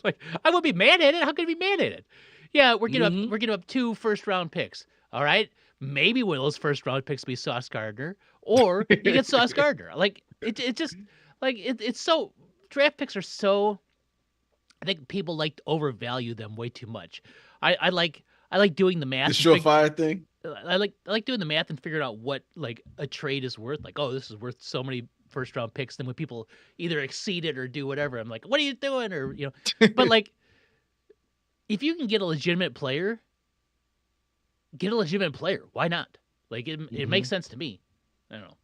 Like, I would be mad at it. How could I be mad at it? Yeah, we're getting up 2 first-round picks. All right, maybe one of those first-round picks be Sauce Gardner, or you get Sauce Gardner. Like, it just, like, it's so, draft picks are so, I think people like to overvalue them way too much. I like doing the math. The surefire thing. I like doing the math and figuring out what, like, a trade is worth. Like, oh, this is worth so many first-round picks. Then when people either exceed it or do whatever, I'm like, what are you doing? Or, you know, but like, if you can get a legitimate player, get a legitimate player. Why not? Like, it makes sense to me. I don't know.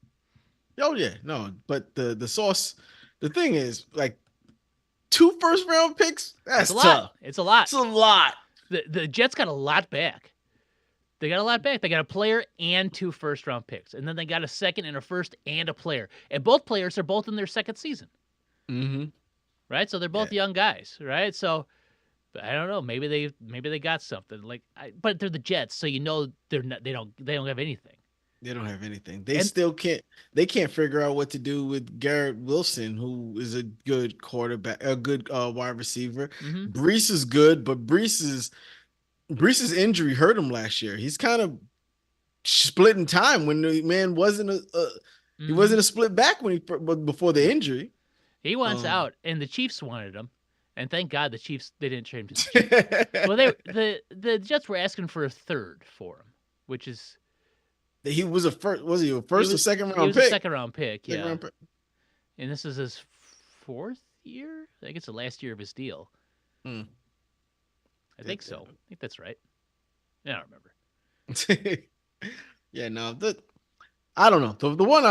Oh yeah, no, but the Sauce, the thing is, like, 2 first-round picks. That's tough. It's a lot. It's a lot. The Jets got a lot back. They got a lot back. They got a player and 2 first-round picks, and then they got a second and a first and a player. And both players are both in their second season. Mm-hmm. Right, so they're both young guys. Right, so I don't know. Maybe they got something. Like, but they're the Jets, so you know they don't have anything. They don't have anything. They And still can't. They can't figure out what to do with Garrett Wilson, who is a good quarterback, a good wide receiver. mhm, Brees is good, but Brees's injury hurt him last year. He's kind of splitting time when the man wasn't he mhm. wasn't a split back when before the injury. He wants Um, out, and the Chiefs wanted him, and thank God the Chiefs they didn't trade him to the Chiefs. Well, the Jets were asking for a third for him, which is he was a first. Was he a he first or was second he round was a pick? second round pick, Second yeah. round pick. And this is his fourth year. I think it's the last year of his deal. Hmm. I think so. I think that's right. I don't remember. Yeah, no, I don't know. The one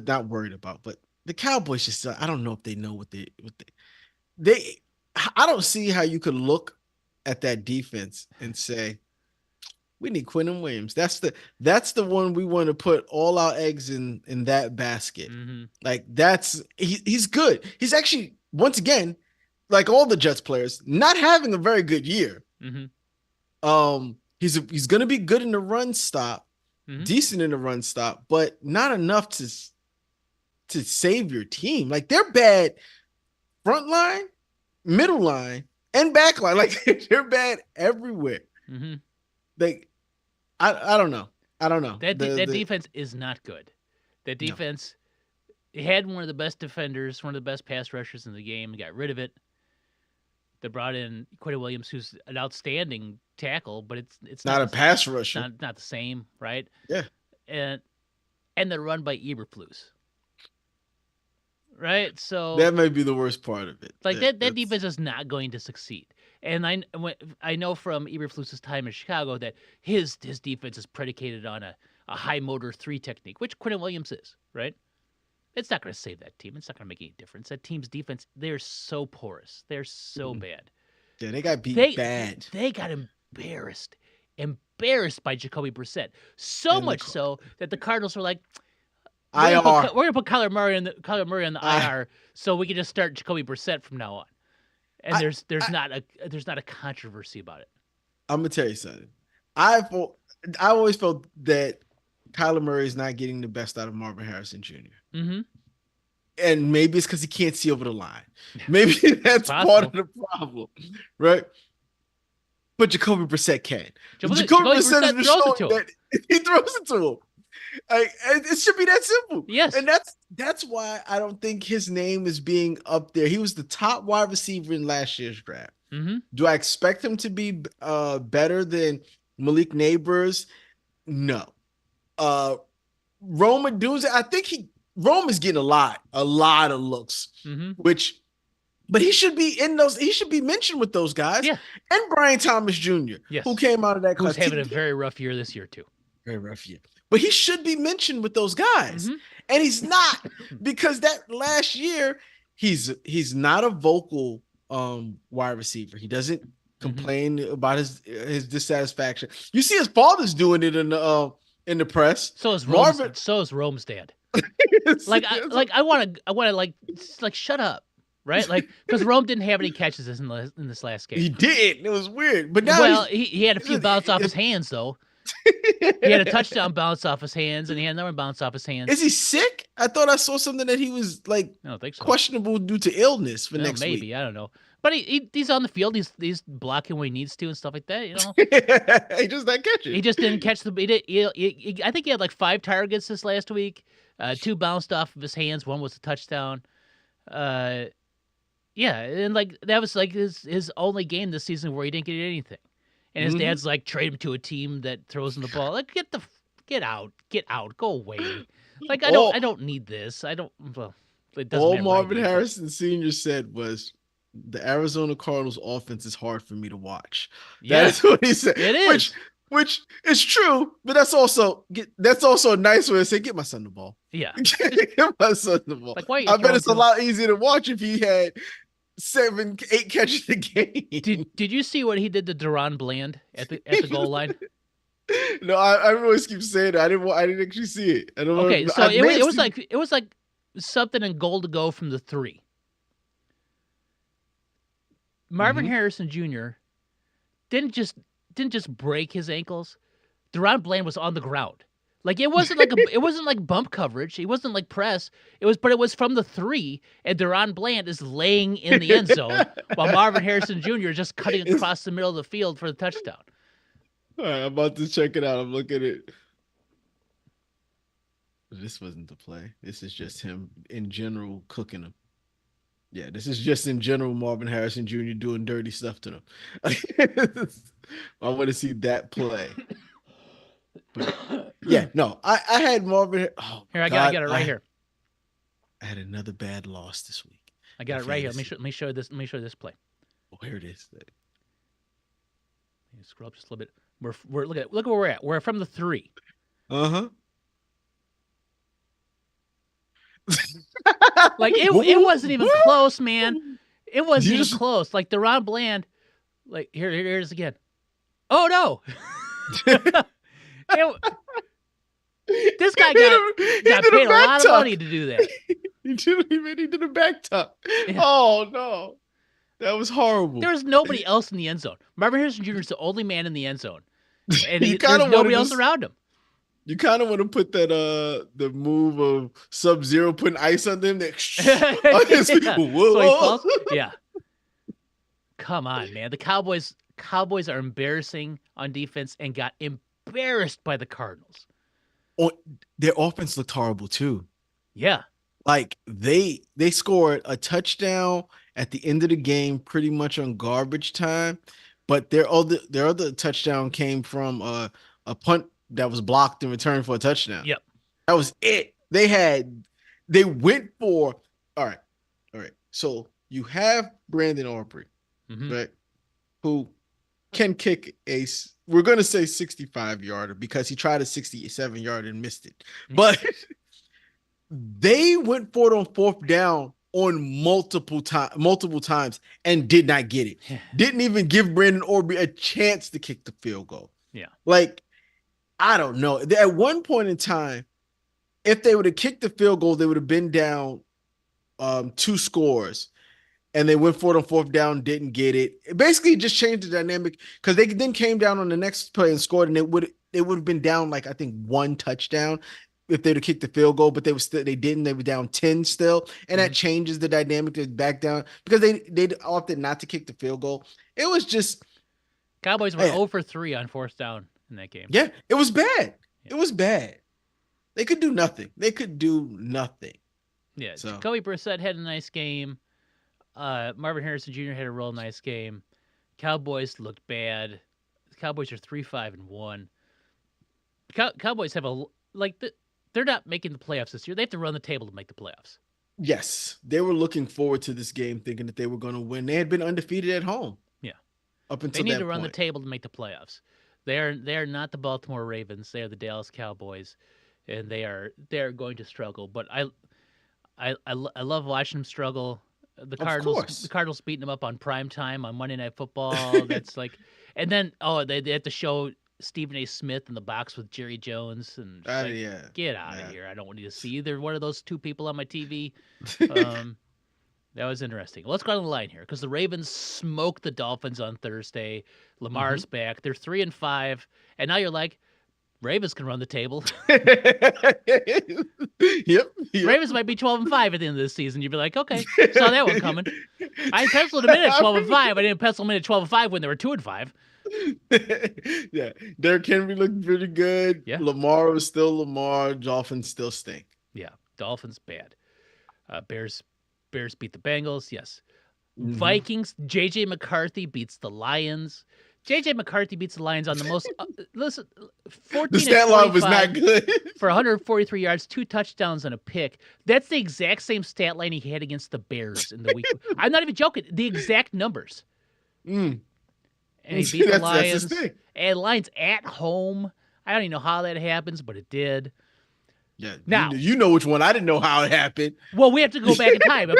not worried about, but the Cowboys just I don't know if they know they I don't see how you could look at that defense and say we need Quinton Williams. That's the one we want to put all our eggs in that basket. Mm-hmm. Like he's good. He's actually once again like all the Jets players not having a very good year. Mm-hmm. He's going to be good in the run stop, Mm-hmm. decent in the run stop, but not enough to save your team. Like they're bad front line, middle line, and back line. Like they're bad everywhere. Mm-hmm. Like I don't know. I don't know. That The defense is not good. That no. defense had one of the best defenders, one of the best pass rushers in the game. Got rid of it. They brought in Quentin Williams, who's an outstanding tackle, but it's Not not a pass rusher. not the same, right? Yeah. And they're run by Eberflus, right? So That may be the worst part of it. like that That's defense is not going to succeed. And I know from Eberflus's time in Chicago that his defense is predicated on a high motor 3 technique, which Quentin Williams is, right? It's not going to save that team. It's not going to make any difference. That team's defense, they're so porous. They're so bad. yeah, they got beat They bad. they got embarrassed by Jacoby Brissett. So And the much so that the Cardinals were like, IR. we're gonna put Kyler Murray on the I, IR so we can just start Jacoby Brissett from now on. And I, there's I, not a controversy about it. I'm gonna tell you something. I always felt that Kyler Murray is not getting the best out of Marvin Harrison Jr. Mm-hmm. And maybe it's because he can't see over the line. Maybe that's part of the problem, right? But Jacoby Brissett can. Jacoby Brissett has been showing that he throws it to him. Like, it should be that simple. Yes. And that's why I don't think his name is being up there. He was the top wide receiver in last year's draft. Mm-hmm. Do I expect him to be better than Malik Neighbors? No. Rome Odunze, I think Rome is getting a lot of looks, Mm-hmm. but he should be in those. He should be mentioned with those guys. Yeah. And Brian Thomas Jr., yes, who came out of that class. Who's having a very rough year this year too. Very rough year. But he should be mentioned with those guys. Mm-hmm. And he's not, because that last year, he's not a vocal wide receiver. He doesn't complain about his dissatisfaction. You see his father's doing it in the press. So is Rome's dad. I want to shut up, right? Like, because Rome didn't have any catches in this last game. He did. It was weird. But now he had a few bounce off his hands though. He had a touchdown bounce off his hands, and he had another bounce off his hands. Is he sick? I thought I saw something that he was like I don't think so. Questionable due to illness for next week. Maybe I don't know. But he's on the field. He's blocking when he needs to and stuff like that. You know, he just not catching. He just didn't catch the. I think he had like 5 targets this last week. 2 bounced off of his hands. 1 was a touchdown. Yeah, and like that was like his only game this season where he didn't get anything. And his dad's like, trade him to a team that throws him the ball. Like, get out, go away. Like, I don't need this. I don't. Well, it doesn't. All Marvin Harrison Sr. said was, the Arizona Cardinals offense is hard for me to watch. Yeah, that's what he said. It is. Which is true, but that's also a nice way to say, get my son the ball. Yeah. Get my son the ball. Like, why I bet it's a lot easier to watch if he had 7, 8 catches a game. Did you see what he did to Deron Bland at the goal line? No, I always keep saying that. I didn't actually see it. I don't know. Okay, so it was like something in goal to go from the 3. Marvin Harrison Jr. didn't just break his ankles. Deron Bland was on the ground. Like it wasn't like bump coverage. It wasn't like press. But it was from the 3, and Deron Bland is laying in the end zone while Marvin Harrison Jr. is just cutting across the middle of the field for the touchdown. All right, I'm about to check it out. I'm looking at it. This wasn't the play. This is just him in general cooking them. Yeah, this is just in general Marvin Harrison Jr. doing dirty stuff to them. I want to see that play. But, yeah, no, I had Marvin. Oh, here, I got it right here. I had another bad loss this week. I got it right here. Let me show this. Let me show this play. Oh, here it is. Scroll up just a little bit. We're look where we're at. We're from the 3. Like it wasn't even close, man. It wasn't even close. Like Deron Bland, like here it is again. Oh no! This guy got paid a lot of money to do that. He did a back tuck. Yeah. Oh no, that was horrible. There was nobody else in the end zone. Marvin Harrison Jr. is the only man in the end zone, and there's nobody else around him. You kind of want to put that the move of Sub-Zero putting ice on them. Whoa. So yeah. Come on, man. The Cowboys are embarrassing on defense and got embarrassed by the Cardinals. Oh, their offense looked horrible too. Yeah. Like they scored a touchdown at the end of the game pretty much on garbage time, but their other touchdown came from a punt that was blocked in return for a touchdown. Yep. That was it. They went for all right. So you have Brandon Aubrey, right? Who can kick we're gonna say 65-yarder because he tried a 67-yarder and missed it. But they went for it on 4th down on multiple times and did not get it. Didn't even give Brandon Aubrey a chance to kick the field goal. Yeah. Like, I don't know. At one point in time, if they would have kicked the field goal, they would have been down 2 scores. And they went for it on 4th down, didn't get it. It basically just changed the dynamic because they then came down on the next play and scored, and it would have been down like I think 1 touchdown if they'd have kicked the field goal, but they didn't. They were down 10 still, and that changes the dynamic to back down because they opted not to kick the field goal. It was just Cowboys were 0 for 3 on 4th down in that game. Yeah, it was bad. Yeah. It was bad. They could do nothing. Yeah, so. Jacoby Brissett had a nice game. Marvin Harrison Jr. had a real nice game. Cowboys looked bad. The Cowboys are 3-5-1. Cowboys have they're not making the playoffs this year. They have to run the table to make the playoffs. Yes, they were looking forward to this game, thinking that they were going to win. They had been undefeated at home. Yeah, up until they need to run the table to make the playoffs. They are not the Baltimore Ravens. They are the Dallas Cowboys, and they are going to struggle. But I love watching them struggle. The Cardinals beating them up on prime time on Monday Night Football. That's like, and then they have to show Stephen A. Smith in the box with Jerry Jones and get out of here. I don't want you to see either one of those 2 people on my TV. That was interesting. Let's go on the line here because the Ravens smoked the Dolphins on Thursday. Lamar's back. They're 3-5, and now you're like, Ravens can run the table. Yep. Ravens might be 12-5 at the end of this season. You'd be like, okay, saw that one coming. I penciled them in at 12-5. I didn't pencil them in at 12-5 when they were 2-5. Yeah, Derrick Henry looked pretty good. Yeah. Lamar was still Lamar. Dolphins still stink. Yeah, Dolphins bad. Bears beat the Bengals. Yes. Vikings. JJ McCarthy beats the Lions. JJ McCarthy beats the Lions on the most. Listen, 14 the stat line was not good for 143 yards, 2 touchdowns, and a pick. That's the exact same stat line he had against the Bears in the week. I'm not even joking. The exact numbers. And he beat the Lions. And Lions at home. I don't even know how that happens, but it did. Yeah. Now you know which one. I didn't know how it happened. Well, we have to go back in time.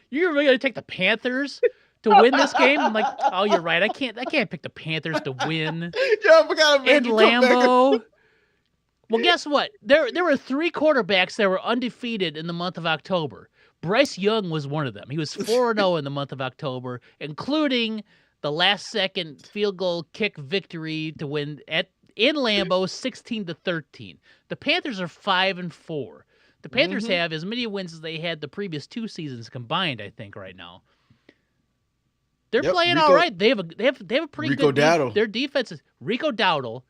You're really going to take the Panthers to win this game? I'm like, oh, you're right. I can't pick the Panthers to win. Yeah, I forgot in Lambeau. Well, guess what? There were 3 quarterbacks that were undefeated in the month of October. Bryce Young was one of them. He was 4-0 in the month of October, including the last-second field goal kick victory to win in Lambeau 16-13. The Panthers are 5-4. The Panthers have as many wins as they had the previous 2 seasons combined, I think, right now. They're playing all right. They have a pretty Rico good Dowdle. Their defense is Rico Dowdle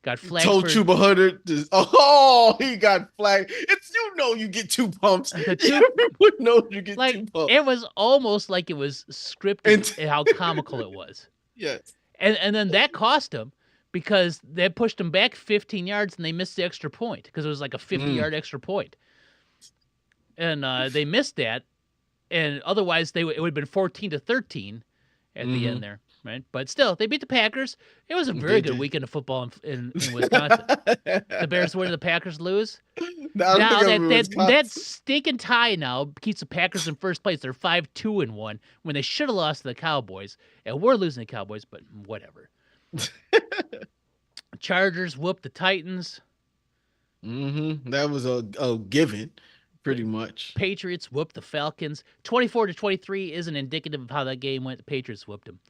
got flagged. Told Chuba Hubbard. He got flagged. It's you get 2 pumps. Everyone knows you get 2 pumps. It was almost like it was scripted and how comical it was. Yes. And then that cost them because they pushed them back 15 yards and they missed the extra point because it was like a 50-yard extra point. And they missed that. And otherwise, it would have been 14-13 at the end there, right? But still, they beat the Packers. It was a very good weekend of football in Wisconsin. The Bears win, the Packers lose. Now that stinking tie now keeps the Packers in first place. They're 5-2-1 when they should have lost to the Cowboys, and we're losing the Cowboys, but whatever. Chargers whooped the Titans. That was a given. Pretty much. Patriots whooped the Falcons. 24-23 isn't indicative of how that game went. The Patriots whooped them.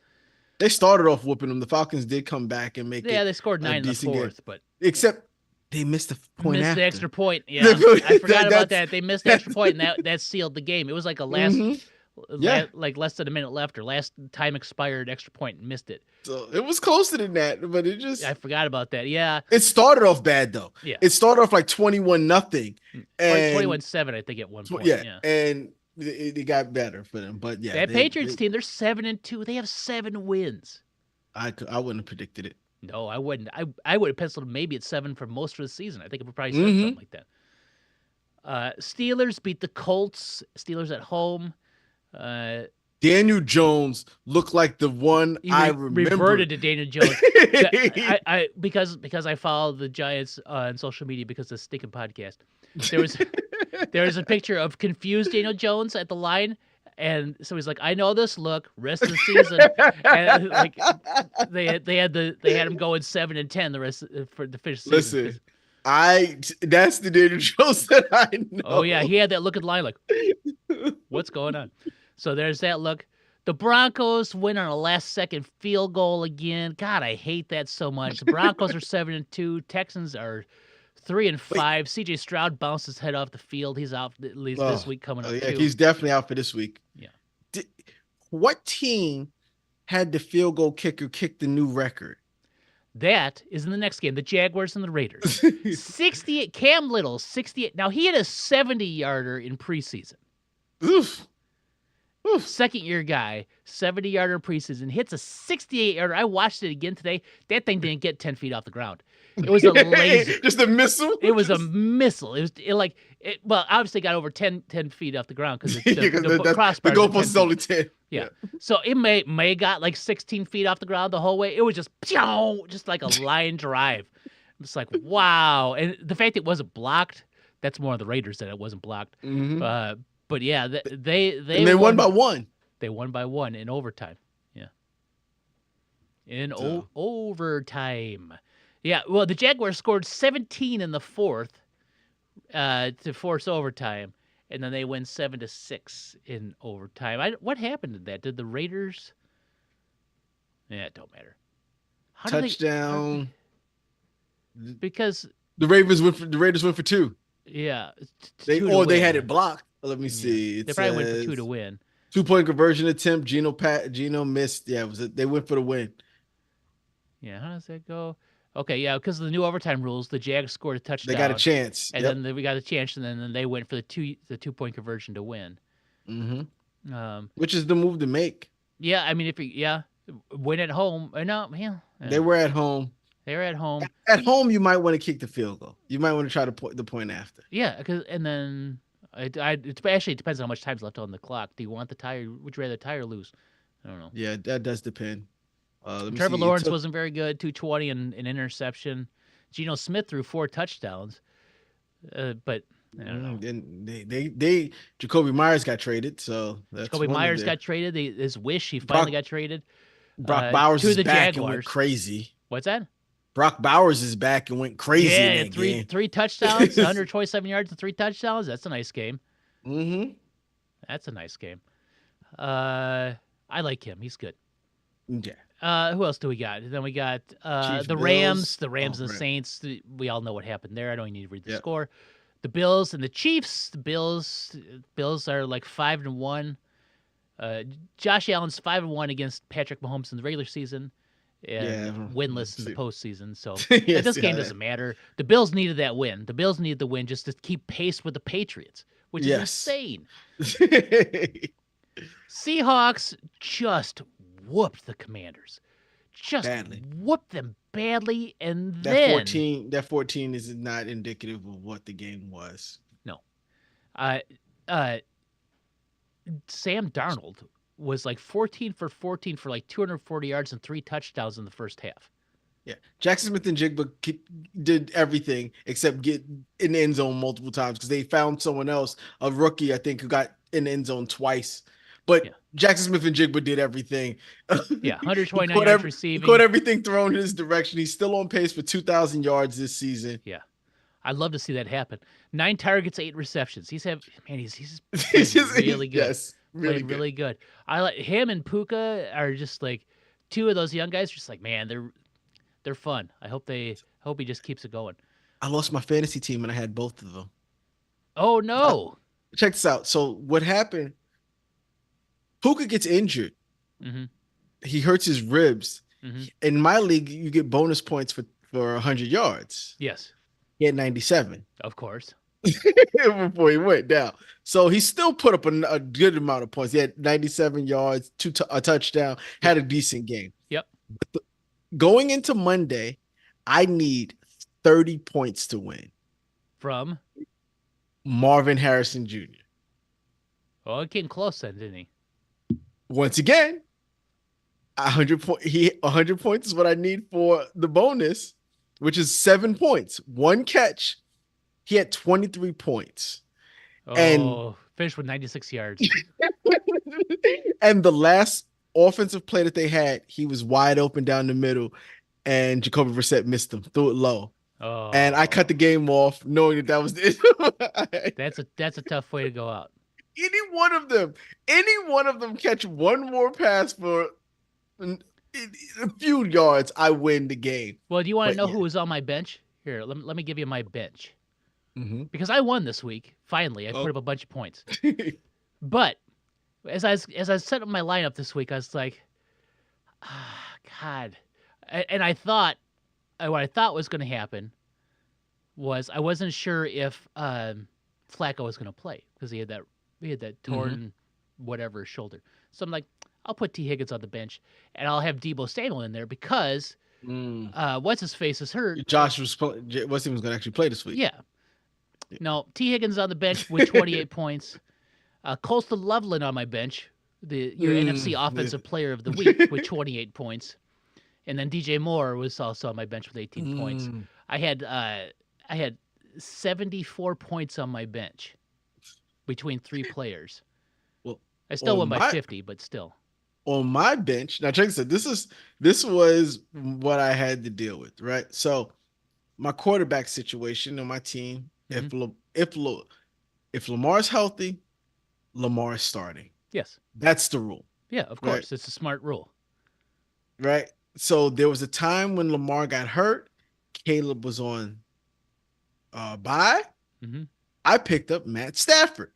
They started off whooping them. The Falcons did come back and make it. Yeah, they scored 9 in the fourth, game. But except they missed the point. Missed the extra point. Yeah, I forgot about that. They missed the extra point, and that sealed the game. It was like a last, like less than a minute left or last time expired extra point, and missed it. So it was closer than that, but it just. I forgot about that. Yeah, it started off bad though. Yeah, it started off like 21-0, and 21-7, I think, at one point. Yeah, and it got better for them. But yeah, that Patriots team, they're 7-2. They have 7 wins. I wouldn't have predicted it. No, I wouldn't. I would have penciled maybe at 7 for most of the season. I think it would probably said something like that. Steelers beat the Colts. Steelers at home. Daniel Jones looked like the one I remember. Reverted to Daniel Jones. Because I follow the Giants on social media because of the stinking podcast. There was a picture of confused Daniel Jones at the line. And so he's like, I know this look, rest of the season. And like they had him going 7-10 the rest for the finish season. Listen, that's the Daniel Jones that I know. Oh yeah, he had that look at the line like, what's going on? So there's that look. The Broncos win on a last-second field goal again. God, I hate that so much. The Broncos are 7-2. Texans are 3-5. C.J. Stroud bounced his head off the field. He's out at least this week coming up. Yeah, he's definitely out for this week. Yeah. What team had the field goal kicker kick the new record? That is in the next game. The Jaguars and the Raiders. 68. Cam Little, 68. Now, he had a 70-yarder in preseason. Oof. Second-year guy, 70-yarder in preseason, hits a 68-yarder. I watched it again today. That thing didn't get 10 feet off the ground. It was a laser. Just a missile? It was a missile. Well, obviously got over 10 feet off the ground because the crossbar. The goalpost is only 10. Yeah. So it may got like 16 feet off the ground the whole way. It was just like a line drive. It's like, wow. And the fact it wasn't blocked, that's more of the Raiders that it wasn't blocked. But yeah, they won by 1. They won by 1 in overtime. Yeah. Overtime. Yeah, well, the Jaguars scored 17 in the fourth to force overtime, and then they win 7-6 in overtime. What happened to that? Did the Raiders? Yeah, it don't matter. Touchdown. Because the Raiders went for 2. Yeah, they had it blocked. Let me see. They probably went for 2 to win. 2-point conversion attempt. Gino missed. Yeah, they went for the win. Yeah, how does that go? Okay, yeah, because of the new overtime rules, the Jags scored a touchdown. They got a chance, and then we got a chance, and then they went for the 2-point conversion to win. Which is the move to make. Yeah, I mean, win at home. No, man. They were at home. They were at home. At home, you might want to kick the field goal. You might want to try to put the point after. Yeah, and then it actually depends on how much time's left on the clock. Do you want the tie? Would you rather tie or lose? I don't know. Yeah, that does depend. Trevor Lawrence wasn't very good. 220 and an interception. Geno Smith threw 4 touchdowns. But I don't know. Then Jacoby Myers got traded. So Jacoby Myers got traded. His wish, he finally got traded. Brock Bowers is back Jaguars. and went crazy. What's that? Brock Bowers is back and went crazy. Yeah, in that game. 3 touchdowns, 127 yards and 3 touchdowns. That's a nice game. Mm-hmm. That's a nice game. I like him. He's good. Yeah. Who else do we got? Then we got Chiefs, the Rams, Bills. the Oh, Rams and the right. Saints. We all know what happened there. I don't even need to read the Yeah. score. The Bills and the Chiefs. The Bills are like 5-1. Uh, Josh Allen's 5-1 against Patrick Mahomes in the regular season, and Yeah. winless in the postseason. So Yes. this game Yeah. doesn't matter. The Bills needed that win. The Bills needed the win just to keep pace with the Patriots, which is Yes. insane. Seahawks just whooped the Commanders. Just Badly. whooped them badly, and That then 14. That 14 is not indicative of what the game was. no, uh, uh, Sam Darnold was like 14 for 14 for like 240 yards and 3 touchdowns in the first half. Yeah, Jackson Smith and Jigba did everything except get in the end zone multiple times because they found someone else, a rookie, I think, who got in the end zone twice. Yeah, But Jackson Smith and Jigba did everything. yeah, he 129 caught yards he caught receiving. everything thrown in his direction. He's still on pace for 2,000 yards this season. Yeah, I'd love to see that happen. 9 targets, 8 receptions. He's He's playing just really good. yes, really Playing good. really good. I like him and Puka are just like two of those young guys. Just like man, they're fun. I hope he just keeps it going. I lost my fantasy team and I had both of them. Oh no. Check this out. So what happened? Puka gets injured. Mm-hmm. He hurts his ribs. Mm-hmm. In my league, you get bonus points for 100 yards. Yes, He had 97 of course. before he went down. So he still put up a good amount of points. He had 97 yards, a touchdown, had a decent game. Yep. Going into Monday, I need 30 points to win. From Marvin Harrison Jr. oh, it came close then, didn't he? Once again, 100 points is what I need for the bonus, which is 7 points. One catch. He had 23 points. Oh, finished with 96 yards. And the last offensive play that they had, he was wide open down the middle, and Jacoby Brissett missed him, threw it low. Oh, And I cut the game off knowing that was it. that's a tough way to go out. Any one of them catch one more pass for a few yards, I win the game. Well, do you want to But know yeah. who was on my bench? Here, let me give you my bench. Mm-hmm. Because I won this week. Finally, I put up a bunch of points. But as I was setting up my lineup this week, I was like, God. And I thought, what I thought was going to happen was I wasn't sure if Flacco was going to play because he had that torn whatever shoulder. So I'm like, I'll put T. Higgins on the bench and I'll have Debo Samuel in there because what's his face is hurt. Josh was going to actually play this week. Yeah. No, T. Higgins on the bench with 28 points. Colston Loveland on my bench, your NFC Offensive Player of the Week with 28 points, and then DJ Moore was also on my bench with 18 points. I had 74 points on my bench between 3 players. Well, I still won by 50, but still. On my bench, now check this out. This was what I had to deal with, right? So my quarterback situation on my team, if Lamar's healthy, Lamar is starting. Yes. That's the rule. Yeah, of course. Right? It's a smart rule. Right? So there was a time when Lamar got hurt. Caleb was on bye. Mm-hmm. I picked up Matt Stafford.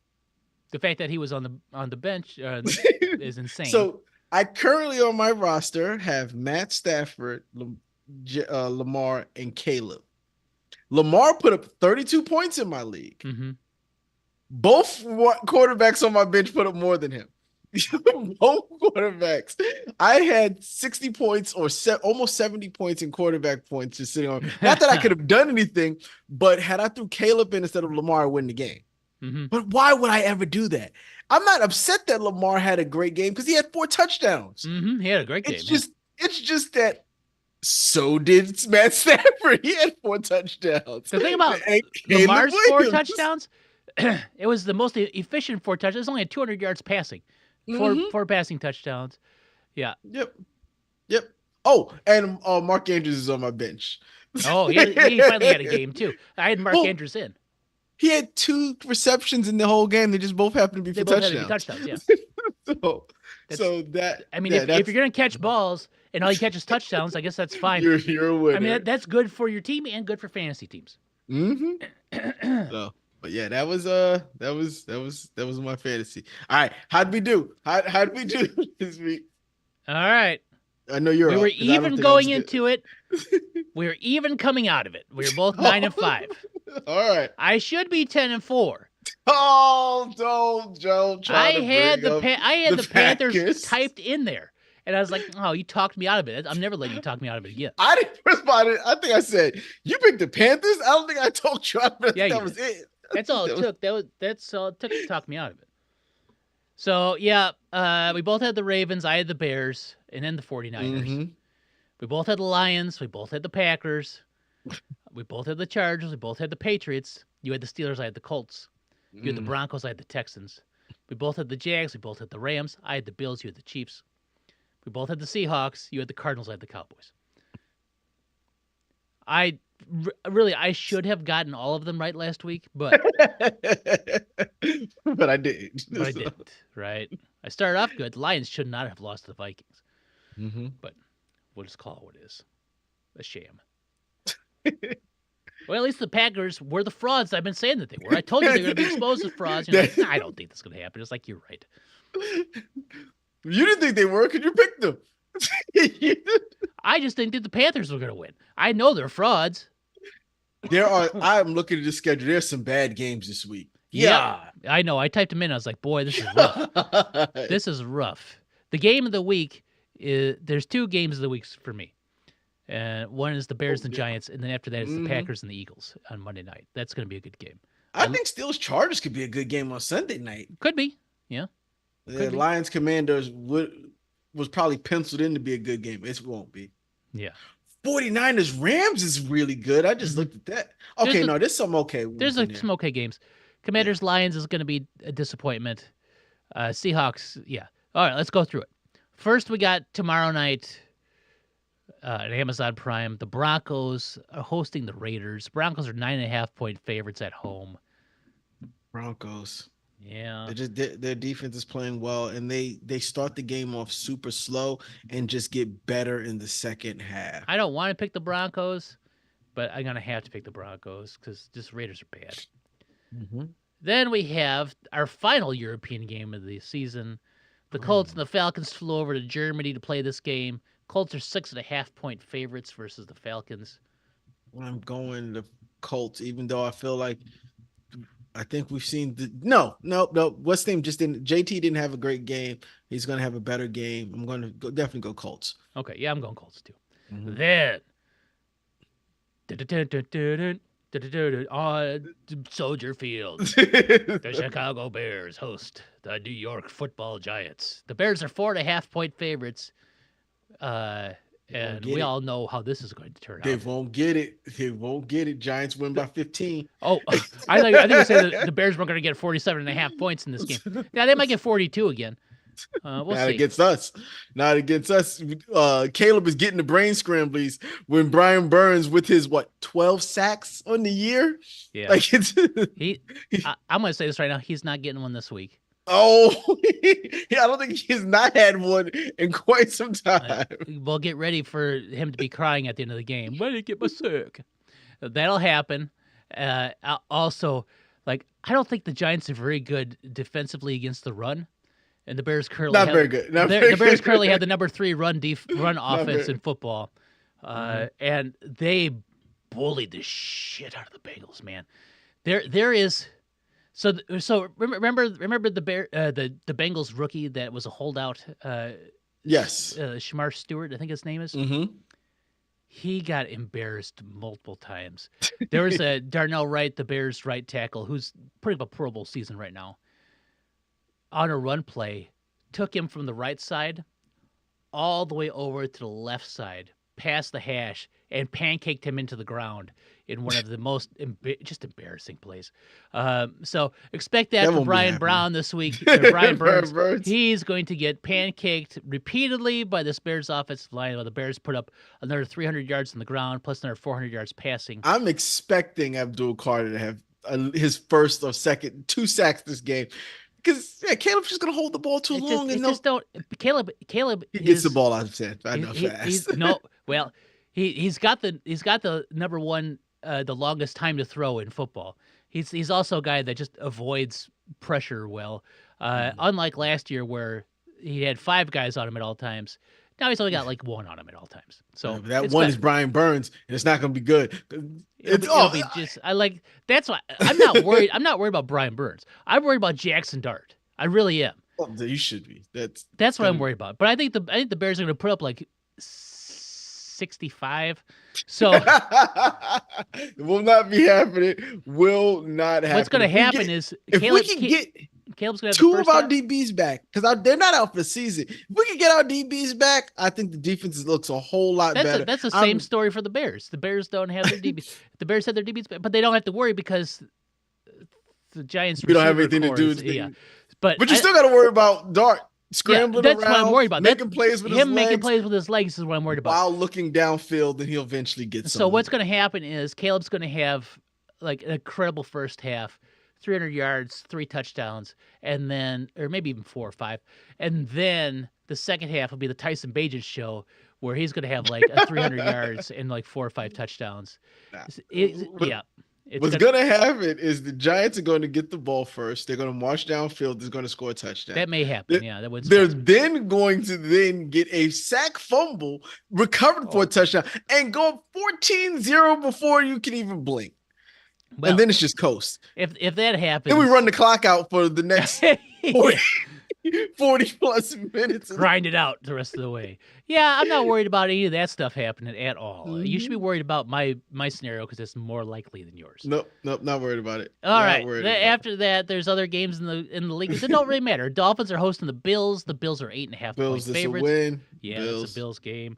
The fact that he was on the bench is insane. So I currently on my roster have Matt Stafford, Lamar, and Caleb. Lamar put up 32 points in my league. Mm-hmm. Both quarterbacks on my bench put up more than him. Both quarterbacks. I had 60 points or almost 70 points in quarterback points just sitting on. Not that I could have done anything, but had I threw Caleb in instead of Lamar, I win the game. Mm-hmm. But why would I ever do that? I'm not upset that Lamar had a great game because he had 4 touchdowns. Mm-hmm. He had a great game. It's just that so did Matt Stafford. He had 4 touchdowns. The thing about Lamar's 4 touchdowns, it was the most efficient 4 touchdowns. It was only at 200 yards passing. 4 passing touchdowns. Yeah. Yep. Oh, and Mark Andrews is on my bench. Oh, he finally had a game too. I had Mark Andrews in. He had 2 receptions in the whole game. They just both happened to be for touchdowns. Yeah. So It's, So that I mean, yeah, if you're that's gonna catch balls and all you catch is touchdowns, I guess that's fine. you're a I mean, winner. that's good for your team and good for fantasy teams. Mm-hmm. So, but yeah, that was my fantasy. All right, how'd we do? How'd we do this week? All right. I know you're We were up because I don't even think I was going good. into it. We were even coming out of it. We were both 9 and 5. All right. I should be 10 and 4. Oh, don't Joe try to bring up I had the the Panthers Packers. typed in there. And I was like, oh, you talked me out of it. I'm never letting you talk me out of it again. I didn't respond. I think I said you picked the Panthers. I don't think I told you. Yeah, that you was did. it. That's all it took. That's all it took to talk me out of it. So yeah, we both had the Ravens. I had the Bears, and then the 49ers. Mm-hmm. We both had the Lions. We both had the Packers. We both had the Chargers. We both had the Patriots. You had the Steelers. I had the Colts. You had the Broncos. I had the Texans. We both had the Jags. We both had the Rams. I had the Bills. You had the Chiefs. We both had the Seahawks. You had the Cardinals. I had the Cowboys. I should have gotten all of them right last week, but but I didn't. but I didn't. Right? I started off good. The Lions should not have lost to the Vikings, but we'll just call it what it is. A sham. Well, at least the Packers were the frauds I've been saying that they were. I told you they were going to be exposed as frauds. You're like, I don't think that's going to happen. It's like, you're right. You didn't think they were because you picked them. I just think that the Panthers were going to win. I know they're frauds. I'm looking at the schedule. There's some bad games this week. Yeah. I know. I typed them in. I was like, boy, this is rough. This is rough. The game of the week there's 2 games of the week for me. One is the Bears and Giants, and then after that it's the Packers and the Eagles on Monday night. That's going to be a good game. I think Steelers Chargers could be a good game on Sunday night. Could be, yeah. The Lions Commanders was probably penciled in to be a good game. It won't be. Yeah. 49ers Rams is really good. I just looked at that. Okay, there's some okay. There's some okay games. Commanders Lions is going to be a disappointment. Seahawks, yeah. All right, let's go through it. First, we got tomorrow night at Amazon Prime. The Broncos are hosting the Raiders. Broncos are 9.5-point favorites at home. Broncos. Yeah. Their defense is playing well, and they start the game off super slow and just get better in the second half. I don't want to pick the Broncos, but I'm going to have to pick the Broncos because just Raiders are bad. Mm-hmm. Then we have our final European game of the season. The Colts and the Falcons flew over to Germany to play this game. Colts are 6.5-point favorites versus the Falcons. I'm going the Colts, even though I feel like I think we've seen no. What's name just didn't. JT didn't have a great game. He's going to have a better game. I'm going to definitely go Colts. Okay, yeah, I'm going Colts too. Then on Soldier Field, the Chicago Bears host the New York Football Giants. The Bears are 4.5-point favorites. And we all know how this is going to turn out. They won't get it. They won't get it. Giants win by 15. Oh, I think I said the Bears were going to get 47.5 points in this game. Yeah, they might get 42 again. We'll Not see. against us. Not against us. Caleb is getting the brain scramblies when Brian Burns with his 12 sacks on the year. Yeah, like it's I'm going to say this right now. He's not getting one this week. Oh, yeah, I don't think he's not had one in quite some time. We'll get ready for him to be crying at the end of the game. Why did I get my sack? That'll happen. Also, I don't think the Giants are very good defensively against the run, and the Bears currently the Bears currently have the number 3 run offense in football, and they bullied the shit out of the Bengals. Man, there is. So remember the Bengals rookie that was a holdout. Yes, Shamar Stewart, I think his name is. Mm-hmm. He got embarrassed multiple times. There was a Darnell Wright, the Bears' right tackle, who's pretty much a Pro Bowl season right now. On a run play, took him from the right side all the way over to the left side, past the hash, and pancaked him into the ground in one of the most just embarrassing plays. So expect that from Brian Brown this week. Brian Burns. He's going to get pancaked repeatedly by this Bears offensive line. While the Bears put up another 300 yards on the ground, plus another 400 yards passing. I'm expecting Abdul Carter to have his first or second 2 sacks this game. because Caleb's just gonna hold the ball too long, and It just don't. Caleb he gets the is ball out of his hand. I know he's fast. no well he's got the number one the longest time to throw in football. He's also a guy that just avoids pressure well. Unlike last year where he had 5 guys on him at all times. Now he's only got like 1 on him at all times. So That it's one good. is Brian Burns, and it's not gonna be good. It'll be just I like that's why I'm not worried. I'm not worried about Brian Burns. I'm worried about Jackson Dart. I really am. You should be. That's what I'm worried about. But I think the Bears are going to put up like 65. So it will not be happening. Will not happen. What's going to happen is if we can get Caleb's going to have 2 the of first our half. DBs back, because they're not out for the season. If we can get our DBs back, I think the defense looks a whole lot better. That's the same story for the Bears. The Bears don't have their DBs. The Bears have their DBs back, but they don't have to worry because the Giants. We don't have anything to do. Yeah, but you still got to worry about Dart scrambling that's around. What I'm worried about. Making plays with his legs. Making plays with his legs is what I'm worried about. While looking downfield, then he'll eventually get some. So what's going to happen is Caleb's going to have like an incredible first half, 300 yards, 3 touchdowns, and then, or maybe even 4 or 5, and then the second half will be the Tyson Bagent show, where he's going to have like a 300 yards and like 4 or 5 touchdowns. What's going to happen is the Giants are going to get the ball first. They're going to march downfield. They're going to score a touchdown. That may happen. That would. They're then going to get a sack fumble, recovered for a touchdown, and go 14-0 before you can even blink. Well, and then it's just coast. If that happens, then we run the clock out for the next 40 plus minutes. Grind it out the rest of the way. Yeah, I'm not worried about any of that stuff happening at all. Mm-hmm. You should be worried about my scenario because it's more likely than yours. Nope, not worried about it. All right. After that, there's other games in the league. It don't really matter. Dolphins are hosting the Bills. The Bills are 8.5 point favorites. Win. Yeah, it's a Bills game.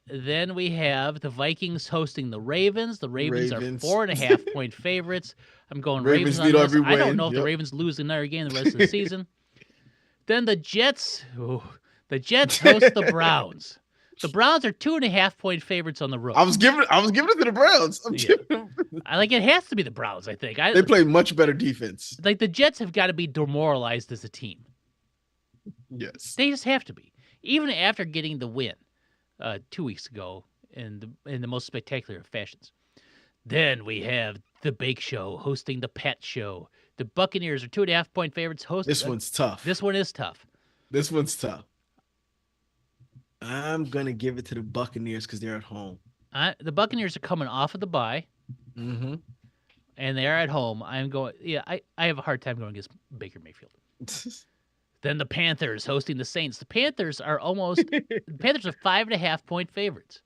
Then we have the Vikings hosting the Ravens. The Ravens. Are 4.5 point favorites. I'm going Ravens on this. I don't know if the Ravens lose another game the rest of the season. Then the Jets. The Jets host the Browns. The Browns are 2.5 point favorites on the road. I was giving it to the Browns. I like it has to be the Browns. I think they play much better defense. Like the Jets have got to be demoralized as a team. Yes, they just have to be. Even after getting the win 2 weeks ago in the most spectacular of fashions. Then we have the Bake Show hosting the Pet Show. The Buccaneers are 2.5 point favorites. This one's tough. This one is tough. This one's tough. I'm going to give it to the Buccaneers because they're at home. The Buccaneers are coming off of the bye. Mm-hmm. And they are at home. I'm going. Yeah, I have a hard time going against Baker Mayfield. Then the Panthers hosting the Saints. The Panthers are the Panthers are 5.5 point favorites.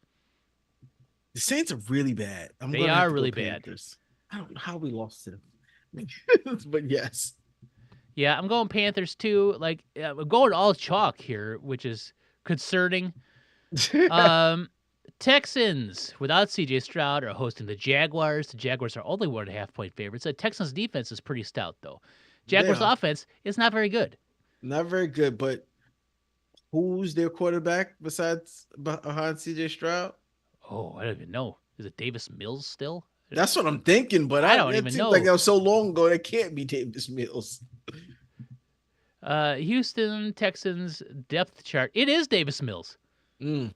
The Saints are really bad. They are really bad. I don't know how we lost to them. But yes. Yeah, I'm going Panthers too. Like I'm going all chalk here, which is concerning. Texans without CJ Stroud are hosting the Jaguars. The Jaguars are only 1.5 point favorites. The Texans defense is pretty stout though. Jaguars offense is not very good. Not very good, but who's their quarterback besides behind CJ Stroud? Oh, I don't even know. Is it Davis Mills still? That's what I'm thinking, but I don't even know. Like that was so long ago, that can't be Davis Mills. Houston Texans depth chart. It is Davis Mills. Mm.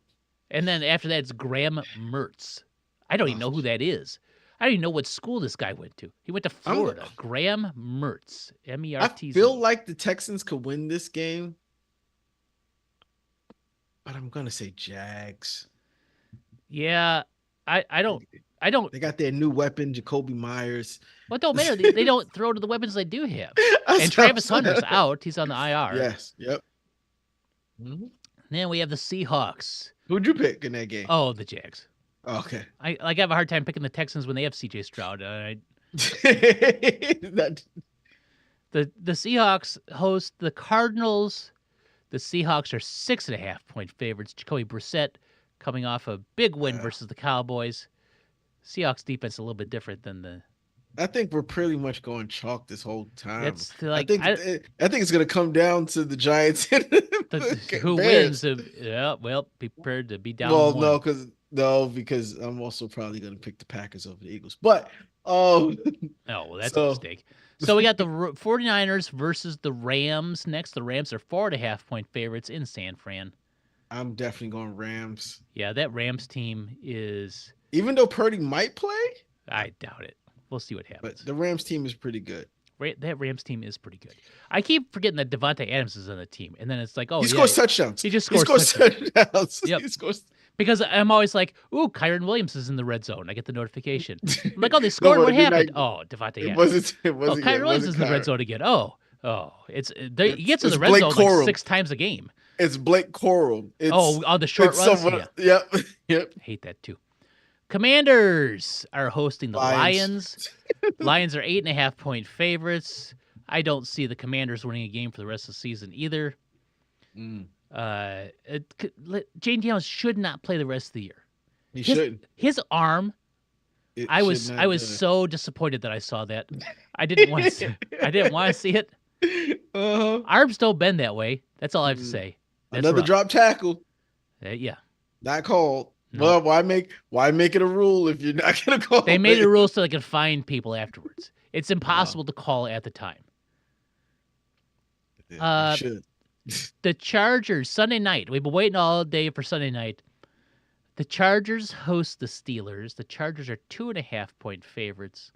And then after that, it's Graham Mertz. I don't even know who that is. I don't even know what school this guy went to. He went to Florida. Graham Mertz. Mertz. I feel like the Texans could win this game, but I'm going to say Jags. Yeah, I don't. They got their new weapon, Jacoby Myers. Well, it don't matter. They don't throw to the weapons they do have. And Travis Hunter's out. He's on the IR. Yes. Yep. Mm-hmm. Then we have the Seahawks. Who'd you pick in that game? Oh, the Jags. Okay. I have a hard time picking the Texans when they have CJ Stroud. The Seahawks host the Cardinals. The Seahawks are 6.5 point favorites. Jacoby Brissett coming off a big win versus the Cowboys. Seahawks defense a little bit different than the. I think we're pretty much going chalk this whole time. It's like, I think it's going to come down to the Giants. Who wins? Yeah, well, be prepared to be down. Well, no, because No, because I'm also probably going to pick the Packers over the Eagles. But um, Oh, well, that's a so mistake. So we got the 49ers versus the Rams next. The Rams are 4.5-point favorites in San Fran. I'm definitely going Rams. Yeah, that Rams team is. Even though Purdy might play, I doubt it. We'll see what but happens. the Rams team is pretty good. That Rams team is pretty good. I keep forgetting that Devontae Adams is on the team, and then it's like, oh, He yeah, scores touchdowns. he just scores touchdowns. Yep. He scores. Because I'm always like, ooh, Kyron Williams is in the red zone. I get the notification. I'm like, oh, they No, scored. but What you're happened? not- Oh, Devontae It Adams. wasn't. It Oh, wasn't. Kyron It Williams is wasn't in the red Kyron. zone again. Oh, he gets in the It's red Blake zone Corum. like 6 times a game. It's Blake Corum. It's, Oh, on the short it's runs? someone. Yeah. Yep. Yep. Hate that too. Commanders are hosting the Lions. Lions. Lions are 8.5-point favorites. I don't see the Commanders winning a game for the rest of the season either. Mm, Jane Daniels should not play the rest of the year. he shouldn't. His arm. It I was should not do so disappointed that I saw that. I didn't want to. I didn't want to see it. it. Uh-huh. Arms don't bend that way. That's all I have to say. That's Another rough. drop tackle. Yeah. Not called. No. Well, why make it a rule if you're not gonna call? They made it a rule so they can fine people afterwards. It's impossible to call at the time. Yeah, you should. The Chargers, Sunday night. We've been waiting all day for Sunday night. The Chargers host the Steelers. The Chargers are 2.5-point favorites.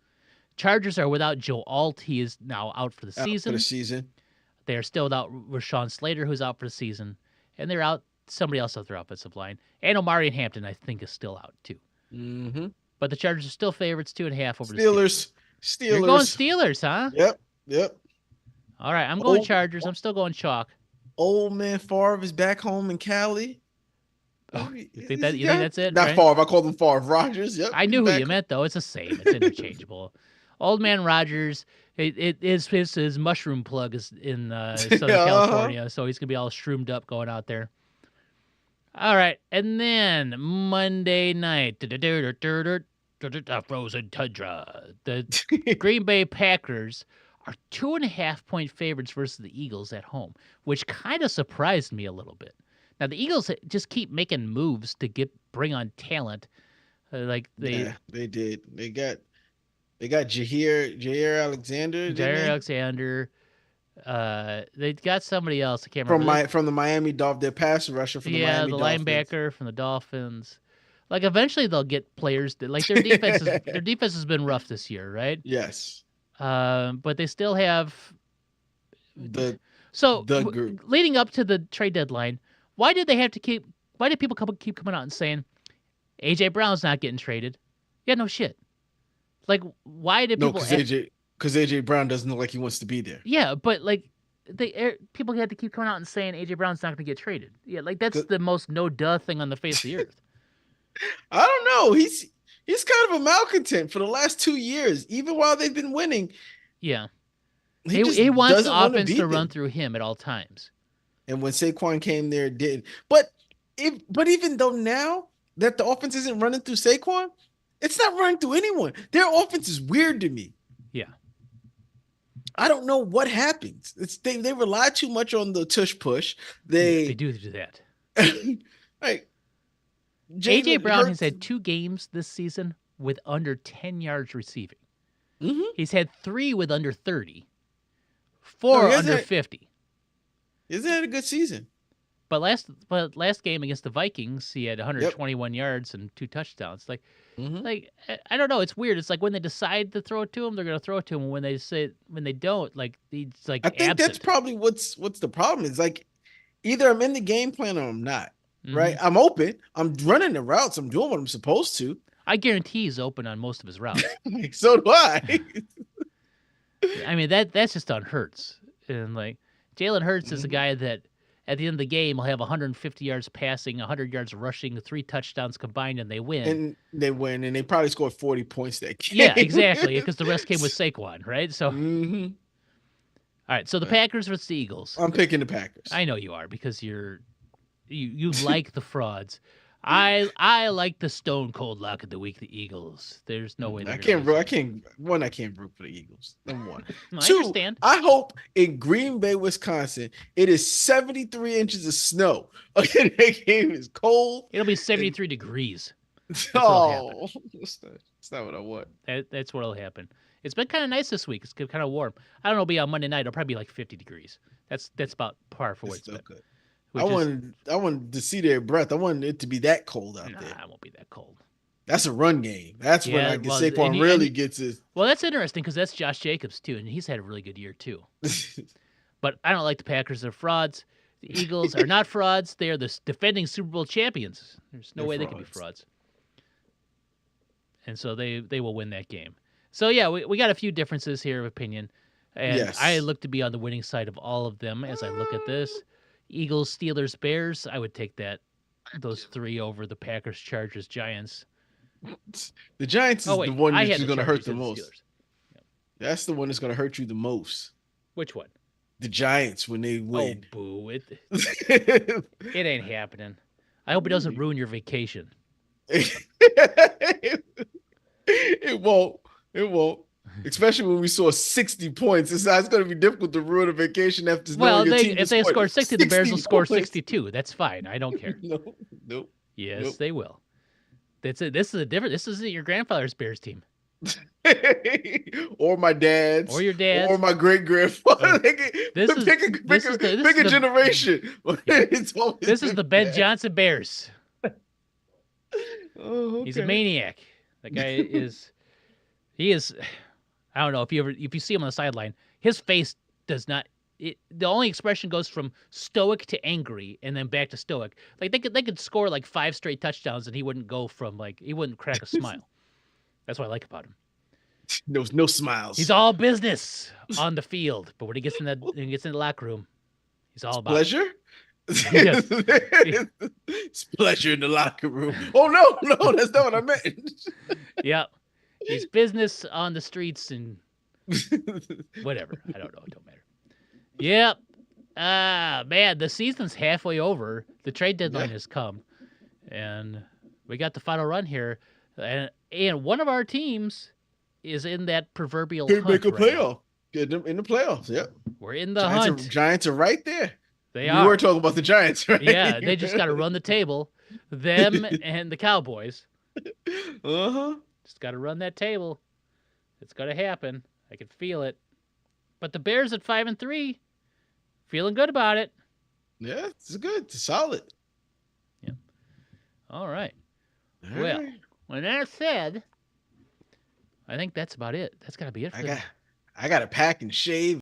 Chargers are without Joe Alt. He is now out for the Out season. for the season. They are still without Rashawn Slater, who's out for the season. And they're out somebody else off their offensive line. And Omarion Hampton, I think, is still out too. Mm-hmm. But the Chargers are still favorites, 2.5 over the Steelers. Steelers. You're going Steelers, huh? Yep. All right, I'm going Chargers. I'm still going chalk. Old man Favre is back home in Cali. Oh, you think that's it? Not right? Favre. I called him Favre. Rogers. Yep. I knew who you meant, though. It's the same. It's interchangeable. Old man Rogers. It is his mushroom plug is in Southern California, so he's gonna be all shroomed up going out there. All right, and then Monday night, frozen tundra. The Green Bay Packers are 2.5-point favorites versus the Eagles at home, which kind of surprised me a little bit. Now the Eagles just keep making moves to bring on talent, they did. They got Jair Alexander. Jair Alexander. They got somebody else. I can't remember. From the Miami Dolphins, their pass rusher from the Miami Dolphins. Linebacker from the Dolphins. Like eventually they'll get players that like their defense has been rough this year, right? Yes. But they still have the group. Leading up to the trade deadline. Why did people keep coming out and saying AJ Brown's not getting traded? Yeah, no shit. Like, why did people? Because AJ Brown doesn't look like he wants to be there. Yeah, but like, people had to keep coming out and saying AJ Brown's not going to get traded. Yeah, like that's the most no duh thing on the face of the earth. I don't know. He's kind of a malcontent for the last 2 years, even while they've been winning. Yeah, he wants the offense to run through him at all times. And when Saquon came there, it didn't. But even though now that the offense isn't running through Saquon, it's not running through anyone. Their offense is weird to me. Yeah. I don't know what happens. They rely too much on the tush push. They do that. Right. AJ Brown has had 2 games this season with under 10 yards receiving. Mm-hmm. He's had 3 with under 30, 4 under 50. Isn't that a good season? But last game against the Vikings, he had 121 yards and 2 touchdowns. Like I don't know. It's weird. It's like when they decide to throw it to him, they're going to throw it to him. When they don't, like he's like. I think that's probably what's the problem. Is like either I'm in the game plan or I'm not. Mm-hmm. Right? I'm open. I'm running the routes. I'm doing what I'm supposed to. I guarantee he's open on most of his routes. So do I. I mean that's just on Hurts, and like Jalen Hurts is a guy that. At the end of the game, he'll have 150 yards passing, 100 yards rushing, 3 touchdowns combined, and they win. And they probably scored 40 points that game. Yeah, exactly, because the rest came with Saquon, right? So, all right, so the Packers versus the Eagles. I'm picking the Packers. I know you are because you like the frauds. I like the stone cold lock of the week, the Eagles. There's no way. I can't root for the Eagles. Number one. I 2, understand. I hope in Green Bay, Wisconsin, it is 73 inches of snow. Okay, that game is cold. It'll be 73 degrees. That's what'll happen. Oh, that's not what I want. That's what'll happen. It's been kind of nice this week. It's kind of warm. I don't know. It'll be on Monday night. It'll probably be like 50 degrees. That's about par for what It's it's still been. good. Which is I wanted to see their breath. I wanted it to be that cold out nah, there. it won't be that cold. That's a run game. That's when Yeah, I get well, Saquon really gets his. well, that's interesting because that's Josh Jacobs too, and he's had a really good year too. But I don't like the Packers. They're frauds. The Eagles are not frauds. They are the defending Super Bowl champions. There's no way they can be frauds. And so they will win that game. So yeah, we got a few differences here of opinion, and Yes. I look to be on the winning side of all of them as I look at this. Eagles, Steelers, Bears. I would take those three over the Packers, Chargers, Giants. The Giants is the one that's going to hurt the most. Yep. That's the one that's going to hurt you the most. Which one? The Giants when they win. Oh, boo. It ain't happening. I hope it doesn't ruin your vacation. It won't. It won't. Especially when we saw 60 points. It's going to be difficult to ruin a vacation after well, if they score 60, the Bears will score 62. That's fine. I don't care. Nope. Yes, nope. They will. This is a different. This isn't your grandfather's Bears team. Or my dad's. Or your dad's. Or my great grandfather. This is a generation. This is the Ben Johnson Bears. Oh, okay. He's a maniac. That guy is. He is. I don't know if you see him on the sideline, his face does not. The only expression goes from stoic to angry, and then back to stoic. Like they could score like 5 straight touchdowns, and he wouldn't go from he wouldn't crack a smile. That's what I like about him. No smiles. He's all business on the field, but when he gets in the locker room, he's all about pleasure. Yes. It's pleasure in the locker room. Oh no, that's not what I meant. Yep. He's business on the streets and whatever. I don't know. It don't matter. Yep. Man, the season's halfway over. The trade deadline has come, and we got the final run here. And one of our teams is in that proverbial hunt. Make a playoff. Get them in the playoffs. Yep. We're in the hunt. Giants are right there. They are. We were talking about the Giants, right? Yeah, they just got to run the table. Them and the Cowboys. Uh-huh. Just got to run that table. It's going to happen. I can feel it. But the Bears at 5-3, feeling good about it. Yeah, it's good. It's solid. Yeah. All right. Well, when that's said, I think that's about it. That's got to be it for I got to pack and shave.